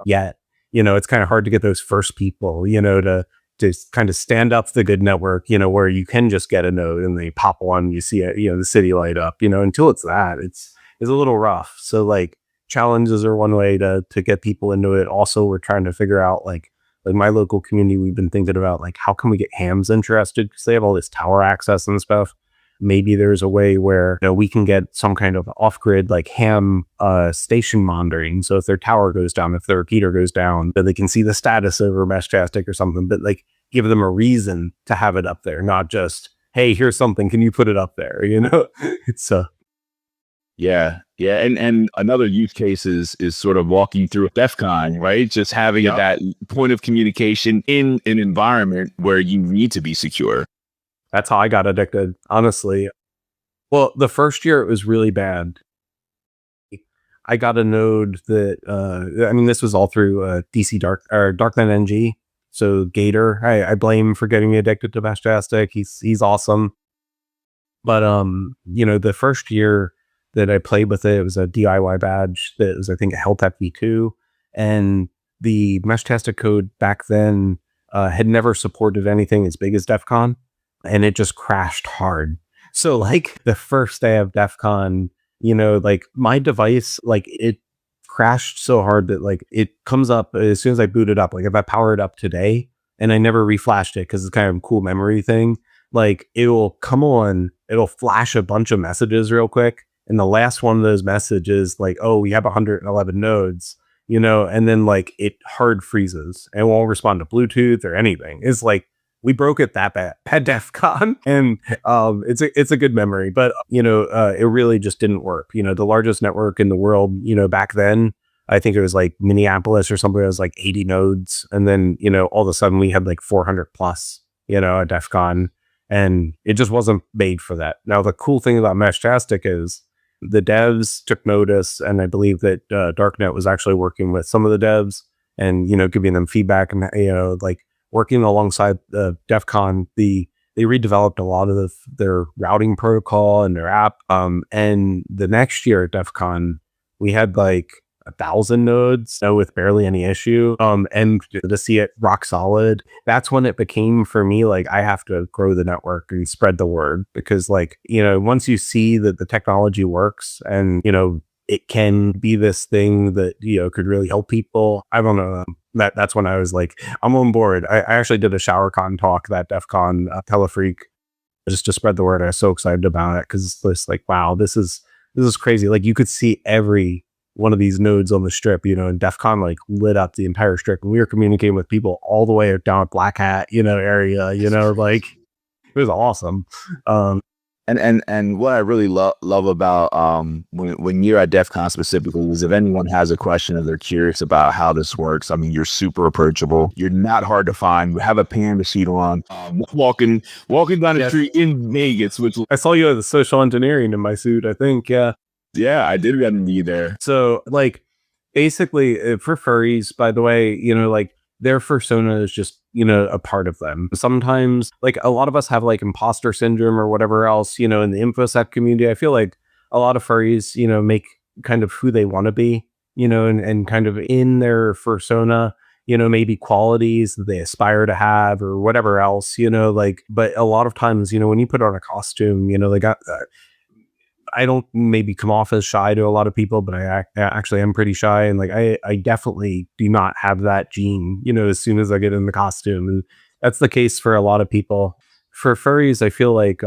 yet, it's kind of hard to get those first people, to kind of stand up the good network, where you can just get a node and they pop one, you see it, the city light up, until it's a little rough. So like challenges are one way to get people into it. Also, we're trying to figure out like my local community, we've been thinking about like, how can we get hams interested? Because they have all this tower access and stuff. Maybe there's a way where we can get some kind of off-grid like ham station monitoring. So if their tower goes down, if their repeater goes down, that they can see the status over MeshTastic or something, but like give them a reason to have it up there, not just, hey, here's something, can you put it up there? It's Yeah. And another use case is sort of walking through DEF CON, right? Just having that point of communication in an environment where you need to be secure. That's how I got addicted, honestly. Well, the first year it was really bad. I got a node that, this was all through DC Darknet NG. So Gator, I blame him for getting me addicted to MeshTastic. He's awesome. But, the first year that I played with it, it was a DIY badge that was, I think, a Helltech V2. And the MeshTastic code back then had never supported anything as big as DEF CON. And it just crashed hard. So like the first day of DEF CON, like my device, like it crashed so hard that like it comes up as soon as I boot it up. Like if I power it up today and I never reflashed it because it's kind of a cool memory thing, like it will come on, it'll flash a bunch of messages real quick. And the last one of those messages, like, oh, we have 111 nodes, and then like it hard freezes and won't respond to Bluetooth or anything. It's like, we broke it that bad at DEF CON, and it's a good memory, but it really just didn't work. The largest network in the world, back then, I think it was like Minneapolis or something. It was like 80 nodes, and then all of a sudden we had like 400 plus, at DEF CON, and it just wasn't made for that. Now the cool thing about MeshTastic is the devs took notice, and I believe that Darknet was actually working with some of the devs and giving them feedback, and like working alongside DEF CON, they redeveloped a lot of their routing protocol and their app. And the next year at DEF CON, we had like 1,000 nodes with barely any issue. And to see it rock solid, that's when it became for me, like, I have to grow the network and spread the word, because like, once you see that the technology works and, it can be this thing that, could really help people. I don't know. that's when I was like, I'm on board. I actually did a ShowerCon talk that DEF CON Telefreak just to spread the word. I was so excited about it because it's just like, wow, this is crazy. Like you could see every one of these nodes on the strip, and DEF CON like lit up the entire strip, and we were communicating with people all the way down at Black Hat, area, like it was awesome. And what I really love about when you're at DEF CON specifically is if anyone has a question or they're curious about how this works, I mean, you're super approachable. You're not hard to find. You have a Panda suit on, walking down the street in Vegas, which I saw you at the social engineering in my suit, I think. yeah, I did get to be there. So like basically for furries, by the way, like their persona is just, a part of them. Sometimes like a lot of us have like imposter syndrome or whatever else, in the InfoSec community. I feel like a lot of furries, make kind of who they want to be, and kind of in their persona, maybe qualities that they aspire to have or whatever else, like, but a lot of times, when you put on a costume, they got I don't maybe come off as shy to a lot of people, but I actually am pretty shy. And like, I definitely do not have that gene, as soon as I get in the costume. And that's the case for a lot of people. For furries, I feel like,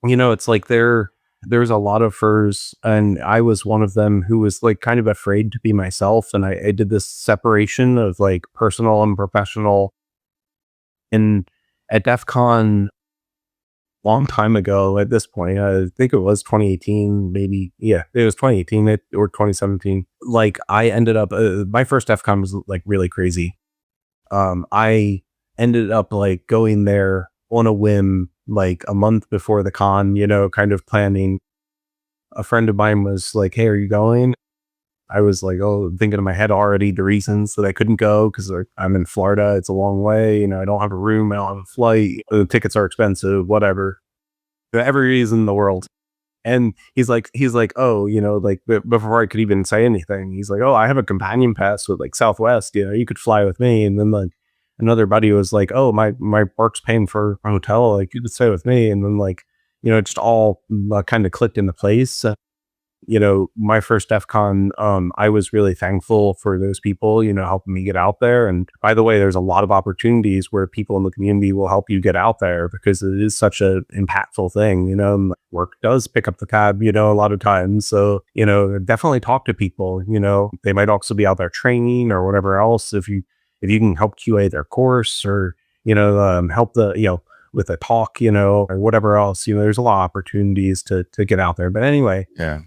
it's like there's a lot of furs, and I was one of them who was like kind of afraid to be myself. And I did this separation of like personal and professional. And at DEF CON, long time ago at this point, I think it was 2018, maybe. Yeah, it was 2018 or 2017. Like I ended up, my first DEF CON was like really crazy. I ended up like going there on a whim, like a month before the con, kind of planning. A friend of mine was like, "Hey, are you going?" I was like, oh, thinking in my head already the reasons that I couldn't go because I'm in Florida. It's a long way. I don't have a room. I don't have a flight. The tickets are expensive, whatever. Every reason in the world. And he's like, oh, like before I could even say anything, he's like, oh, I have a companion pass with like Southwest. You could fly with me. And then like another buddy was like, oh, my work's paying for a hotel. Like you could stay with me. And then like, it just all kind of clicked into place. My first DEF CON, I was really thankful for those people, helping me get out there. And by the way, there's a lot of opportunities where people in the community will help you get out there because it is such an impactful thing, work does pick up the tab, a lot of times. So, definitely talk to people, they might also be out there training or whatever else. If you can help QA their course or, help with a talk, or whatever else, there's a lot of opportunities to get out there. But anyway, yeah.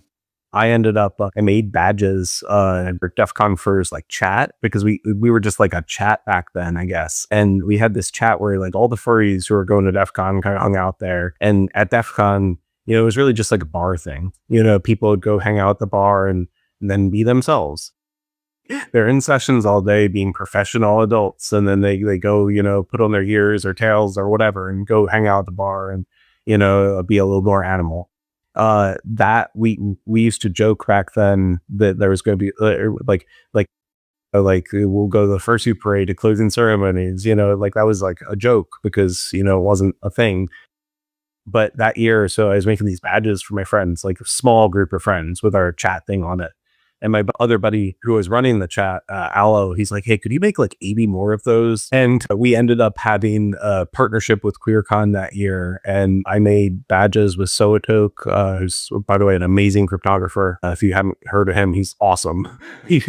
I ended up, I made badges for DEF CON Furs like chat because we were just like a chat back then, I guess. And we had this chat where like all the furries who were going to DEF CON kind of hung out there. And at DEF CON, it was really just like a bar thing. People would go hang out at the bar and then be themselves. They're in sessions all day being professional adults. And then they go, put on their ears or tails or whatever and go hang out at the bar and, be a little more animal. That we used to joke back then that there was going to be like we'll go to the fursuit parade to closing ceremonies, like that was like a joke because it wasn't a thing. But that year, so I was making these badges for my friends, like a small group of friends with our chat thing on it. And my other buddy who was running the chat, Aloe, he's like, hey, could you make like 80 more of those? And we ended up having a partnership with QueerCon that year. And I made badges with Soatok, who's, by the way, an amazing cryptographer. If you haven't heard of him, he's awesome. he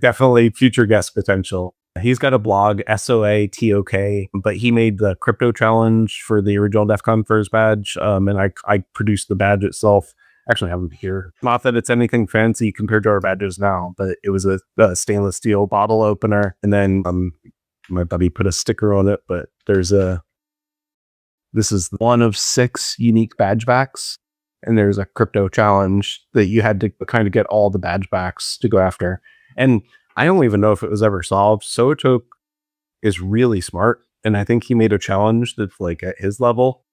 definitely future guest potential. He's got a blog, SOATOK, but he made the crypto challenge for the original DEF CON Furs badge. And I produced the badge itself. Actually, I have them here. Not that it's anything fancy compared to our badges now, but it was a stainless steel bottle opener. And then my buddy put a sticker on it, but this is one of 6 unique badge backs. And there's a crypto challenge that you had to kind of get all the badge backs to go after. And I don't even know if it was ever solved. Soatok is really smart. And I think he made a challenge that's like at his level.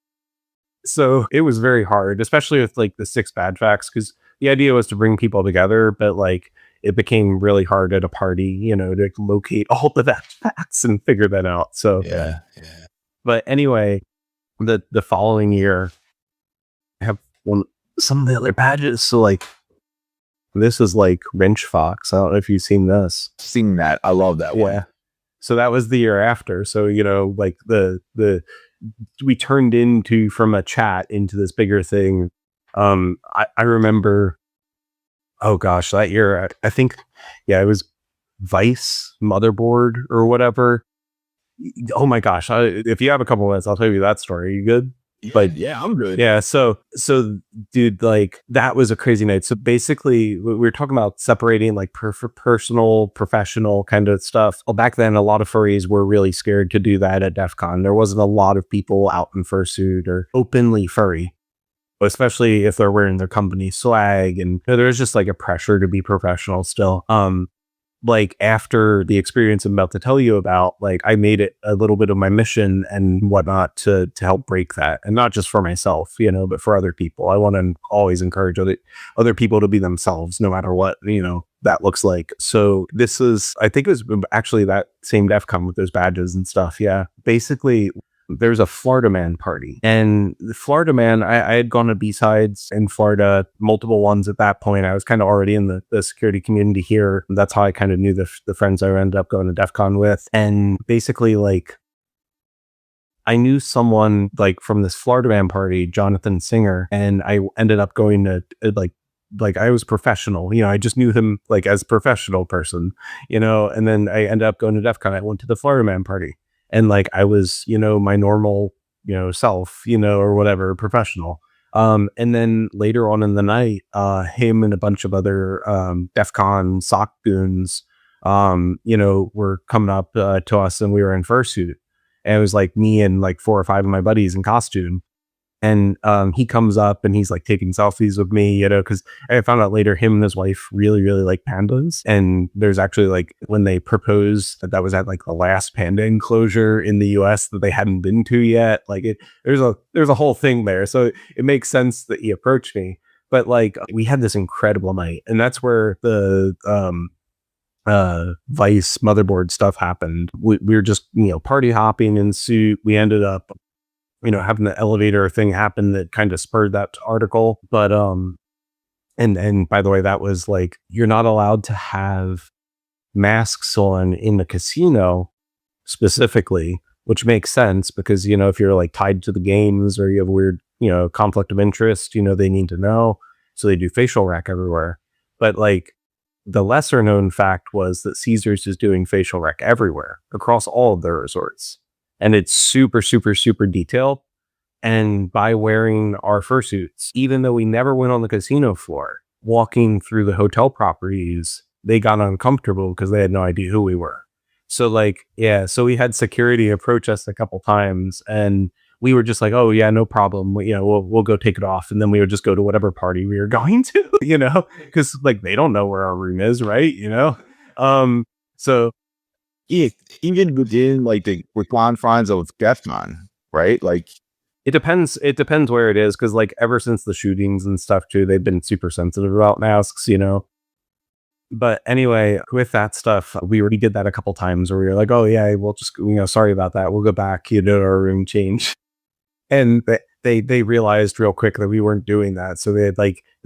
So it was very hard, especially with like the 6 badge facts, because the idea was to bring people together, but like it became really hard at a party, to locate all the badge facts and figure that out. So yeah. But anyway, the following year, I have some of the other badges. So like This is like Wrench Fox. I don't know if you've seen this. Seeing that, I love that one. Yeah. So that was the year after. So, like we turned into from a chat into this bigger thing. I remember, oh gosh, that year, I think, it was Vice Motherboard or whatever. Oh my gosh. If you have a couple minutes, I'll tell you that story. Are you good? But yeah, I'm good. Yeah. So dude, like that was a crazy night. So basically we were talking about separating like personal, professional kind of stuff. Well, back then, a lot of furries were really scared to do that at DEF CON. There wasn't a lot of people out in fursuit or openly furry, especially if they're wearing their company swag. And there's just like a pressure to be professional still. Like after the experience I'm about to tell you about, like I made it a little bit of my mission and whatnot to help break that. And not just for myself, but for other people. I want to always encourage other people to be themselves, no matter what, that looks like. So this is, I think it was actually that same DEF CON with those badges and stuff. Yeah. Basically, there's a Florida Man party, and the Florida Man, I had gone to B-sides in Florida, multiple ones at that point. I was kind of already in the security community here. That's how I kind of knew the friends I ended up going to DEF CON with. And basically, like, I knew someone like from this Florida Man party, Jonathan Singer, and I ended up going to like I was professional, I just knew him like as professional person, and then I ended up going to DEF CON. I went to the Florida Man party. And like, I was, my normal, self, or whatever, professional. And then later on in the night, him and a bunch of other DEF CON SOC goons, were coming up to us, and we were in fursuit. And it was like me and like 4 or 5 of my buddies in costume. And he comes up and he's like taking selfies with me, because I found out later him and his wife really, really like pandas. And there's actually like when they proposed that was at like the last panda enclosure in the US that they hadn't been to yet. Like there's a whole thing there. So it makes sense that he approached me. But like we had this incredible night, and that's where the Vice Motherboard stuff happened. We were just, party hopping in suit. We ended up having the elevator thing happen that kind of spurred that article. But, and by the way, that was like, you're not allowed to have masks on in the casino specifically, which makes sense because, if you're like tied to the games or you have weird, conflict of interest, they need to know. So they do facial rec everywhere. But like the lesser known fact was that Caesars is doing facial rec everywhere across all of their resorts. And it's super, super, super detailed. And by wearing our fursuits, even though we never went on the casino floor, walking through the hotel properties, they got uncomfortable because they had no idea who we were. So like, so we had security approach us a couple times, and we were just like, oh yeah, no problem. We'll go take it off. And then we would just go to whatever party we were going to, because like they don't know where our room is, right? So Yeah, even within like the confines of DEF CON, right? Like it depends where it is, because like ever since the shootings and stuff too, they've been super sensitive about masks, But anyway, with that stuff, we already did that a couple times where we were like, oh yeah, we'll just, sorry about that. We'll go back, our room change. And they realized real quick that we weren't doing that. So they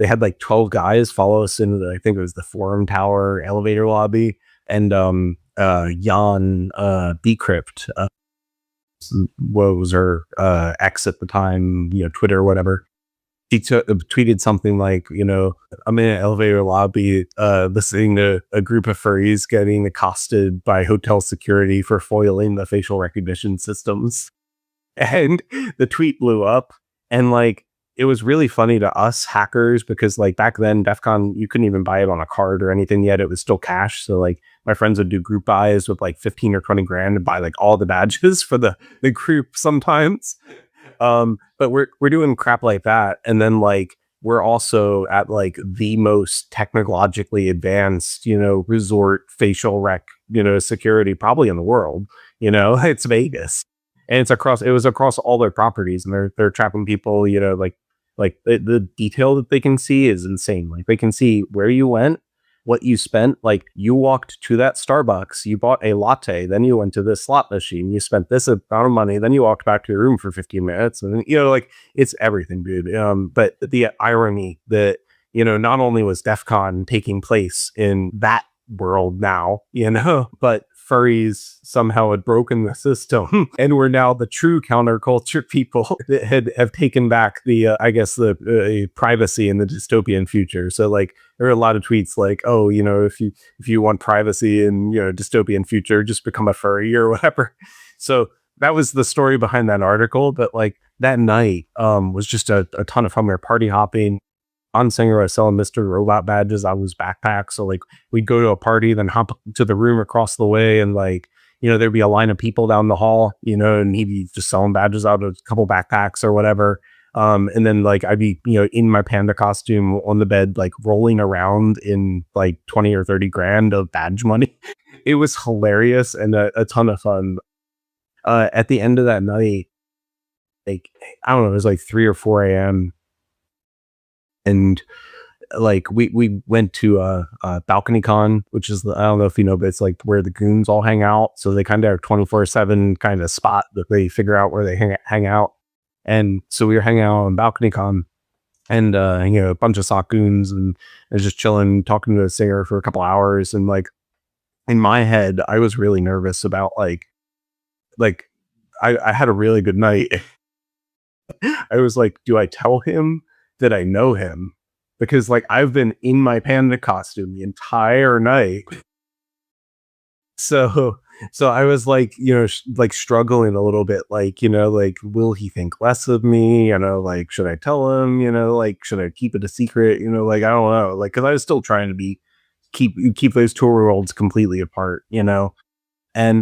had like 12 guys follow us into I think it was the Forum Tower elevator lobby. And Jan Decrypt, what was her ex at the time, Twitter or whatever. He tweeted something like, I'm in an elevator lobby listening to a group of furries getting accosted by hotel security for foiling the facial recognition systems. And the tweet blew up, and like it was really funny to us hackers because like back then DEF CON, you couldn't even buy it on a card or anything yet. It was still cash. So like my friends would do group buys with like 15 or 20 grand and buy like all the badges for the group sometimes. But we're doing crap like that. And then like we're also at like the most technologically advanced, resort facial rec, security probably in the world. It's Vegas. And it was across all their properties, and they're trapping people, like the detail that they can see is insane. Like they can see where you went, what you spent. Like you walked to that Starbucks, you bought a latte, then you went to this slot machine, you spent this amount of money, then you walked back to your room for 15 minutes. And then, like it's everything, dude. But the irony that not only was DEF CON taking place in that world now, but furries somehow had broken the system and were now the true counterculture people that have taken back the privacy in the dystopian future. So like there are a lot of tweets like, oh, if you want privacy in dystopian future, just become a furry or whatever. So that was the story behind that article. But like that night was just a ton of fun. We were party hopping. On Singer, I was selling Mr. Robot badges out of his backpack. So like we'd go to a party, then hop to the room across the way, and like, there'd be a line of people down the hall, and he'd be just selling badges out of a couple backpacks or whatever. And then like I'd be, in my Panda costume on the bed, like rolling around in like 20 or 30 grand of badge money. It was hilarious and a ton of fun. At the end of that night, like, I don't know, it was like 3 or 4 a.m. And like we went to a balcony con, which is I don't know if you know, but it's like where the goons all hang out. So they kind of have 24/7 kind of spot that they figure out where they hang out. And so we were hanging out on balcony con, and a bunch of sock goons, and I was just chilling, talking to a singer for a couple hours. And like in my head, I was really nervous about like I had a really good night. I was like, do I tell him that I know him? Because like I've been in my Panda costume the entire night. So I was like, like struggling a little bit, like, like, will he think less of me? Like, should I tell him, like, should I keep it a secret? Like, I don't know, like, cause I was still trying to keep those two worlds completely apart, and,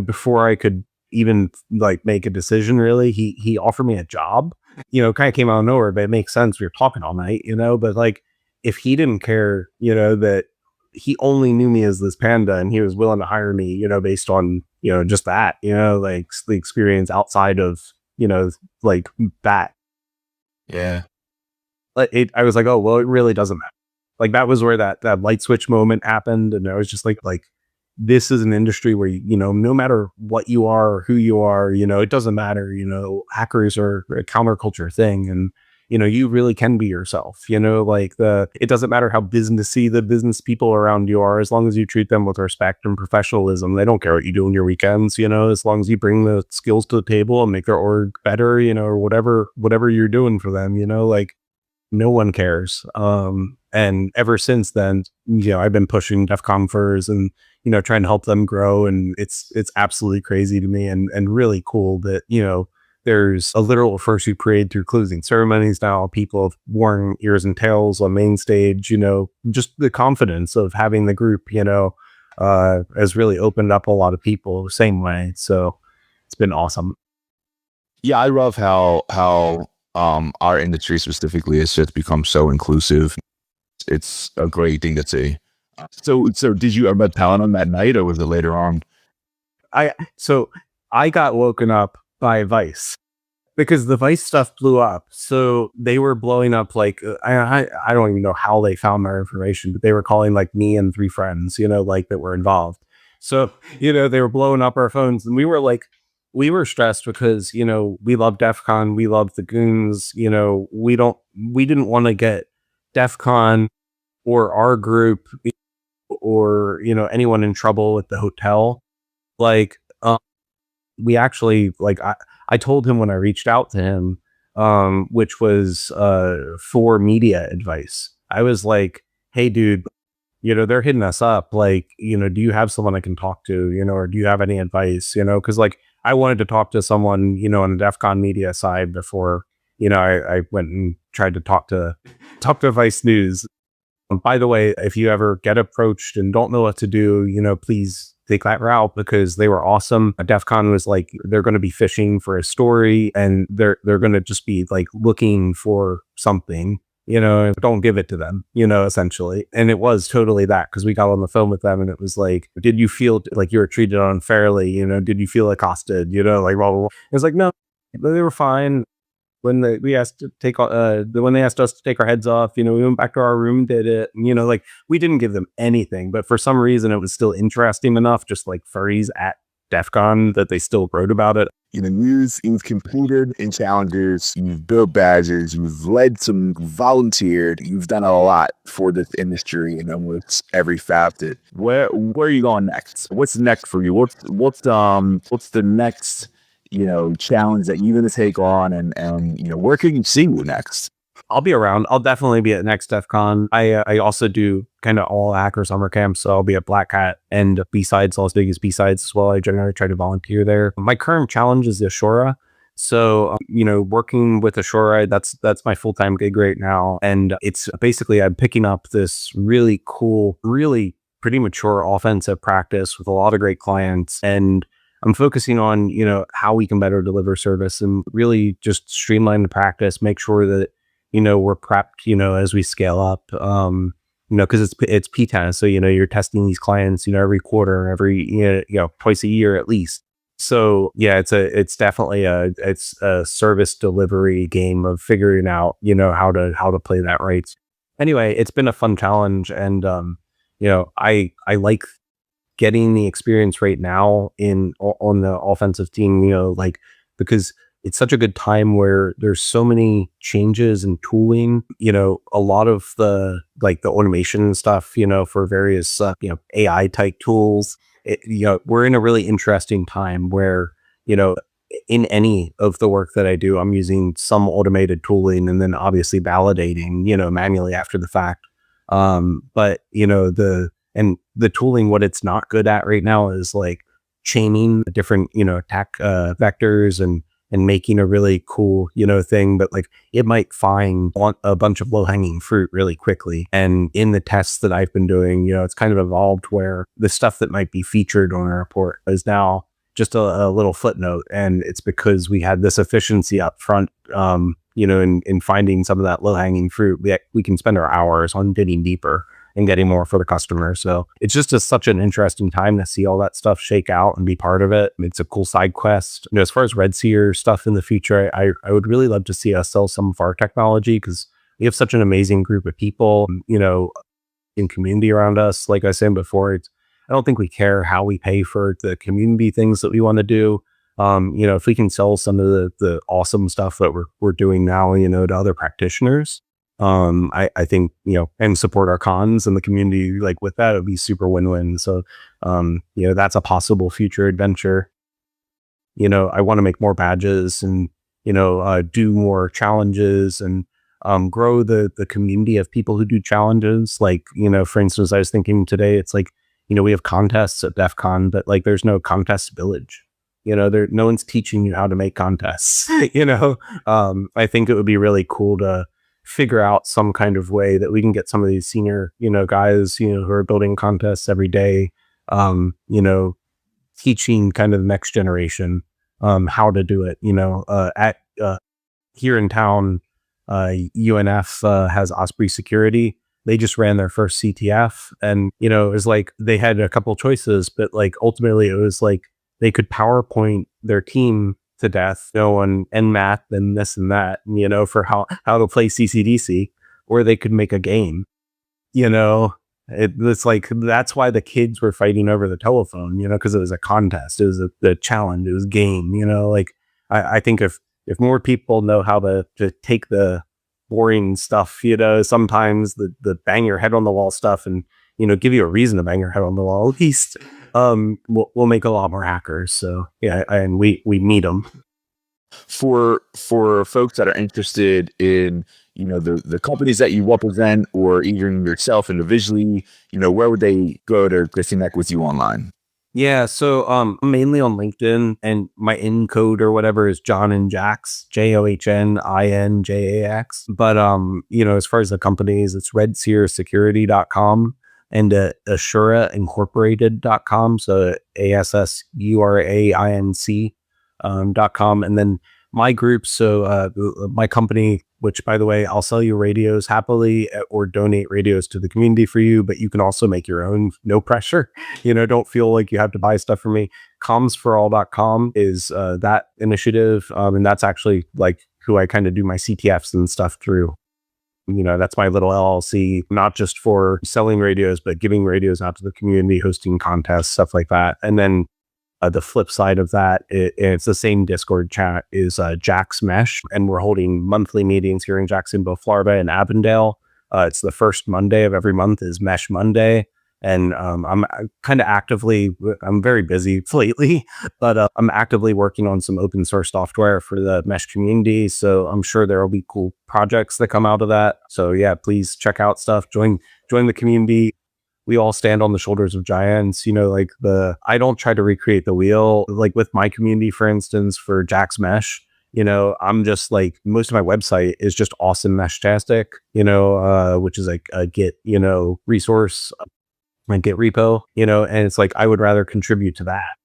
before I could even like make a decision, really, he offered me a job. Kind of came out of nowhere, but it makes sense. We were talking all night, but like, if he didn't care, that he only knew me as this panda and he was willing to hire me, based on, just that, like the experience outside of, like that. Yeah. I was like, oh, well, it really doesn't matter. Like that was where that light switch moment happened. And I was just like, this is an industry where, no matter what you are or who you are, it doesn't matter, hackers are a counterculture thing. And, you really can be yourself, like it doesn't matter how businessy the business people around you are, as long as you treat them with respect and professionalism. They don't care what you do on your weekends, as long as you bring the skills to the table and make their org better, or whatever you're doing for them, like no one cares. And ever since then, I've been pushing DEF CON furs and, trying to help them grow. And it's absolutely crazy to me and really cool that, there's a literal fursuit parade through closing ceremonies now. People have worn ears and tails on main stage, just the confidence of having the group, has really opened up a lot of people the same way. So it's been awesome. Yeah, I love how our industry specifically has just become so inclusive. It's a great thing to see. So did you ever talent on that night, or was it later on? I got woken up by Vice because the Vice stuff blew up. So they were blowing up like I don't even know how they found our information, but they were calling like me and 3 friends, like that were involved. So they were blowing up our phones, and we were stressed because we love DEF CON, we love the goons, we didn't want to get DEF CON or our group or anyone in trouble at the hotel. Like we actually, like I told him when I reached out to him, which was for media advice. I was like, hey dude, they're hitting us up, like, do you have someone I can talk to, or do you have any advice, because like I wanted to talk to someone, on the DEF CON media side before, I went and tried to talk to Vice News. By the way, if you ever get approached and don't know what to do, please take that route, because they were awesome. DEF CON was like, they're going to be fishing for a story, and they're going to just be like looking for something, don't give it to them, essentially. And it was totally that, because we got on the phone with them and it was like, did you feel like you were treated unfairly? Did you feel accosted? Like, blah, blah, blah. It was like, no, they were fine. When we asked to take when they asked us to take our heads off, we went back to our room, did it, like we didn't give them anything, but for some reason it was still interesting enough, just like furries at DEF CON, that they still wrote about it. You've competed in challenges, you've built badges, you've led some, volunteered, you've done a lot for this industry in almost every facet. Where are you going next? What's next for you? What's the next, challenge that you're gonna take on, and where can you see you next? I'll be around. I'll definitely be at next DEF CON. I also do kind of all hacker summer camps, so I'll be at Black Hat and B-Sides, Las Vegas B-Sides as well. I generally try to volunteer there. My current challenge is the Ashura. So, working with Ashura, that's my full-time gig right now. And it's basically, I'm picking up this really cool, really pretty mature offensive practice with a lot of great clients. And I'm focusing on, how we can better deliver service and really just streamline the practice, make sure that we're prepped, as we scale up, because it's P10. So, you're testing these clients, every quarter, every, twice a year at least. So yeah, it's definitely a service delivery game of figuring out, how to play that right. Anyway, it's been a fun challenge. And, I like getting the experience right now on the offensive team, because it's such a good time where there's so many changes and tooling, a lot of the automation stuff, for various, AI type tools. We're in a really interesting time where, in any of the work that I do, I'm using some automated tooling and then obviously validating, manually after the fact. But, the tooling, what it's not good at right now is chaining different, attack vectors and making a really cool, thing, but it might find a bunch of low hanging fruit really quickly. And in the tests that I've been doing, it's kind of evolved where the stuff that might be featured on a report is now just a little footnote. And it's because we had this efficiency up front, in finding some of that low hanging fruit. We can spend our hours on digging deeper and getting more for the customer. So it's just such an interesting time to see all that stuff shake out and be part of it. It's a cool side quest. As far as Red Seer stuff in the future, I would really love to see us sell some of our technology because we have such an amazing group of people, in community around us. Like I was saying before, I don't think we care how we pay for the community things that we want to do. If we can sell some of the awesome stuff that we're doing now, to other practitioners, I think, and support our cons and the community, with that, it would be super win-win. So, that's a possible future adventure. I want to make more badges and, do more challenges and, grow the community of people who do challenges. For instance, I was thinking today, it's we have contests at DEF CON, but there's no contest village. No one's teaching you how to make contests. I think it would be really cool to figure out some kind of way that we can get some of these senior, guys, who are building contests every day, teaching kind of the next generation, how to do it, here in town, UNF, has Aspirations. They just ran their first CTF and, it was they had a couple choices, but ultimately it was they could PowerPoint their team to death, and math and this and that, for how to play CCDC, or they could make a game, it's that's why the kids were fighting over the telephone, because it was a contest, it was a challenge, it was game, I think if more people know how to take the boring stuff, sometimes the bang your head on the wall stuff and, give you a reason to bang your head on the wall, at least, we'll make a lot more hackers. So yeah, and we meet them. For folks that are interested in, the companies that you represent, or even yourself individually, where would they go to connect with you online? Yeah, so I'm mainly on LinkedIn, and my in code or whatever is John and Jax, JOHNINJAX. But as far as the companies, it's redseersecurity.com and assuraincorporated.com. So ASSURAINC.com. And then my group, so my company, which by the way, I'll sell you radios happily or donate radios to the community for you, but you can also make your own, no pressure. Don't feel like you have to buy stuff from me. Comsforall.com is that initiative. And that's actually who I kind of do my CTFs and stuff through. That's my little LLC, not just for selling radios, but giving radios out to the community, hosting contests, stuff like that. And then The flip side of that, it's the same Discord chat, is Jack's Mesh, and we're holding monthly meetings here in Jacksonville, Florida, and Avondale. It's the first Monday of every month is Mesh Monday. And I'm kind of I'm very busy lately, but I'm actively working on some open source software for the Mesh community. So I'm sure there will be cool projects that come out of that. So yeah, please check out stuff, join the community. We all stand on the shoulders of giants, I don't try to recreate the wheel, like with my community, for instance, for Jack's Mesh. I'm just like, most of my website is just awesome MeshTastic, which is like a Git, resource, and Git repo, and it's like, I would rather contribute to that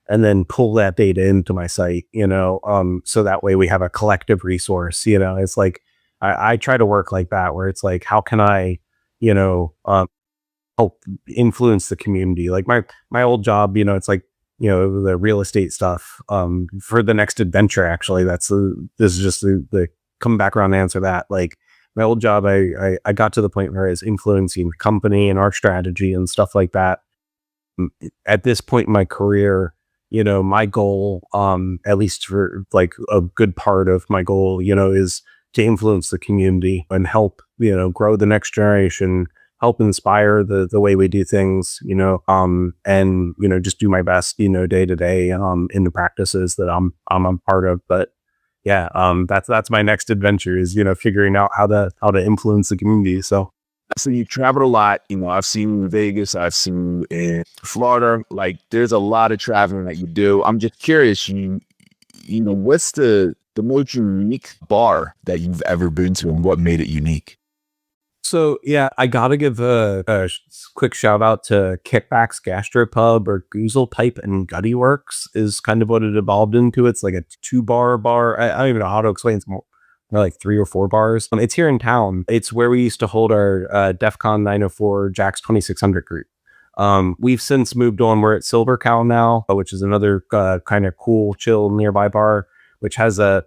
and then pull that data into my site, so that way we have a collective resource, it's like, I try to work like that, where it's like, how can I, help influence the community? Like my old job, it's like, the real estate stuff, for the next adventure, actually, this is just the come back around to answer that. Like my old job, I got to the point where I was influencing the company and our strategy and stuff like that. At this point in my career, my goal, at least for like a good part of my goal, is to influence the community and help, grow the next generation, help inspire the way we do things, and, just do my best, day to day, in the practices that I'm a part of. But yeah, that's my next adventure, is, figuring out how to influence the community. So you traveled a lot. I've seen you in Vegas. I've seen you in Florida. Like, there's a lot of traveling that you do. I'm just curious, what's the most unique bar that you've ever been to, and what made it unique? So yeah, I gotta give a quick shout out to Kickback's Gastropub, or Goozle Pipe and Gutty Works is kind of what it evolved into. It's like a 2-bar. I don't even know how to explain. It's more like 3 or 4 bars. It's here in town. It's where we used to hold our DEF CON 904 Jax 2600 group. We've since moved on. We're at Silver Cow now, which is another kind of cool, chill nearby bar, which has a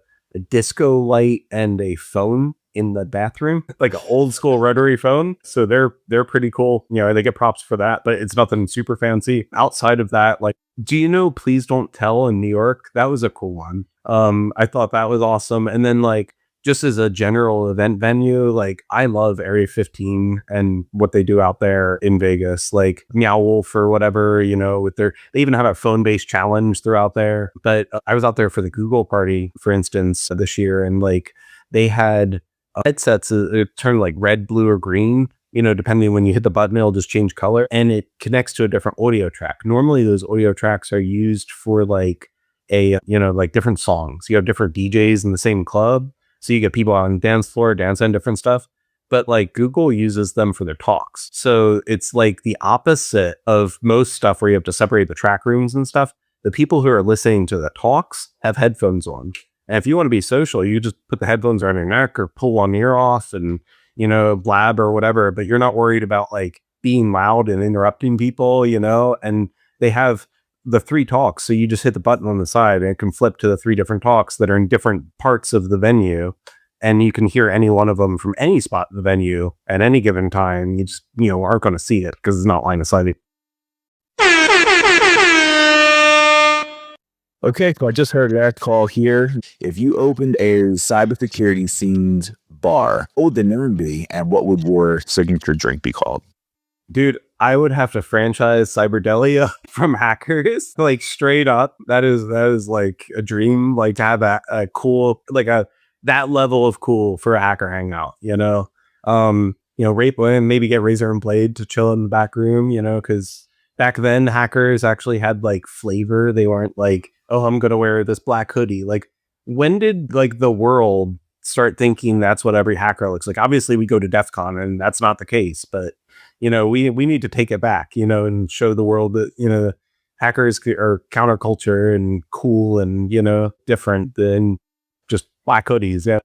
disco light and a phone in the bathroom, like an old school rotary phone. So they're pretty cool. They get props for that, but it's nothing super fancy. Outside of that, like, do you know Please Don't Tell in New York? That was a cool one. I thought that was awesome. And then, like, just as a general event venue, like, I love Area 15 and what they do out there in Vegas, like Meow Wolf or whatever, they even have a phone-based challenge throughout there. But I was out there for the Google party, for instance, this year, and like they had headsets turn like red, blue, or green, depending when you hit the button, it'll just change color, and it connects to a different audio track. Normally those audio tracks are used for like like different songs. You have different DJs in the same club, so you get people on the dance floor dancing different stuff, but like Google uses them for their talks. So it's like the opposite of most stuff where you have to separate the track rooms and stuff. The people who are listening to the talks have headphones on. And if you want to be social, you just put the headphones around your neck or pull one ear off and, blab or whatever, but you're not worried about like being loud and interrupting people, and they have the 3 talks. So you just hit the button on the side and it can flip to the 3 different talks that are in different parts of the venue. And you can hear any one of them from any spot in the venue at any given time. You just, aren't going to see it because it's not line of sight. Okay, so I just heard that call here. If you opened a cybersecurity themed bar, what would the name be, and what would your signature drink be called? Dude, I would have to franchise Cyberdelia from Hackers, like straight up. That is like a dream, like to have a cool, like that level of cool for a hacker hangout, rape and maybe get Razor and Blade to chill in the back room, because back then hackers actually had like flavor. They weren't like, oh, I'm going to wear this black hoodie. Like, when did like the world start thinking that's what every hacker looks like? Obviously we go to DEF CON and that's not the case, but we need to take it back, and show the world that, hackers are counterculture and cool and, different than just black hoodies. Yeah.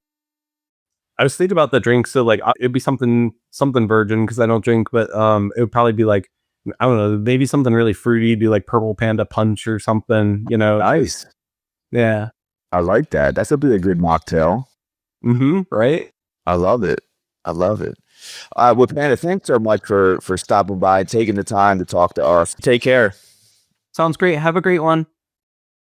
I was thinking about the drink. So like, it'd be something virgin, cause I don't drink, but, it would probably be like, I don't know, maybe something really fruity, be like Purple Panda Punch or something, Nice. Yeah. I like that. That's a good mocktail. Right? I love it. Well, Panda, thanks so much for stopping by and taking the time to talk to us. Take care. Sounds great. Have a great one.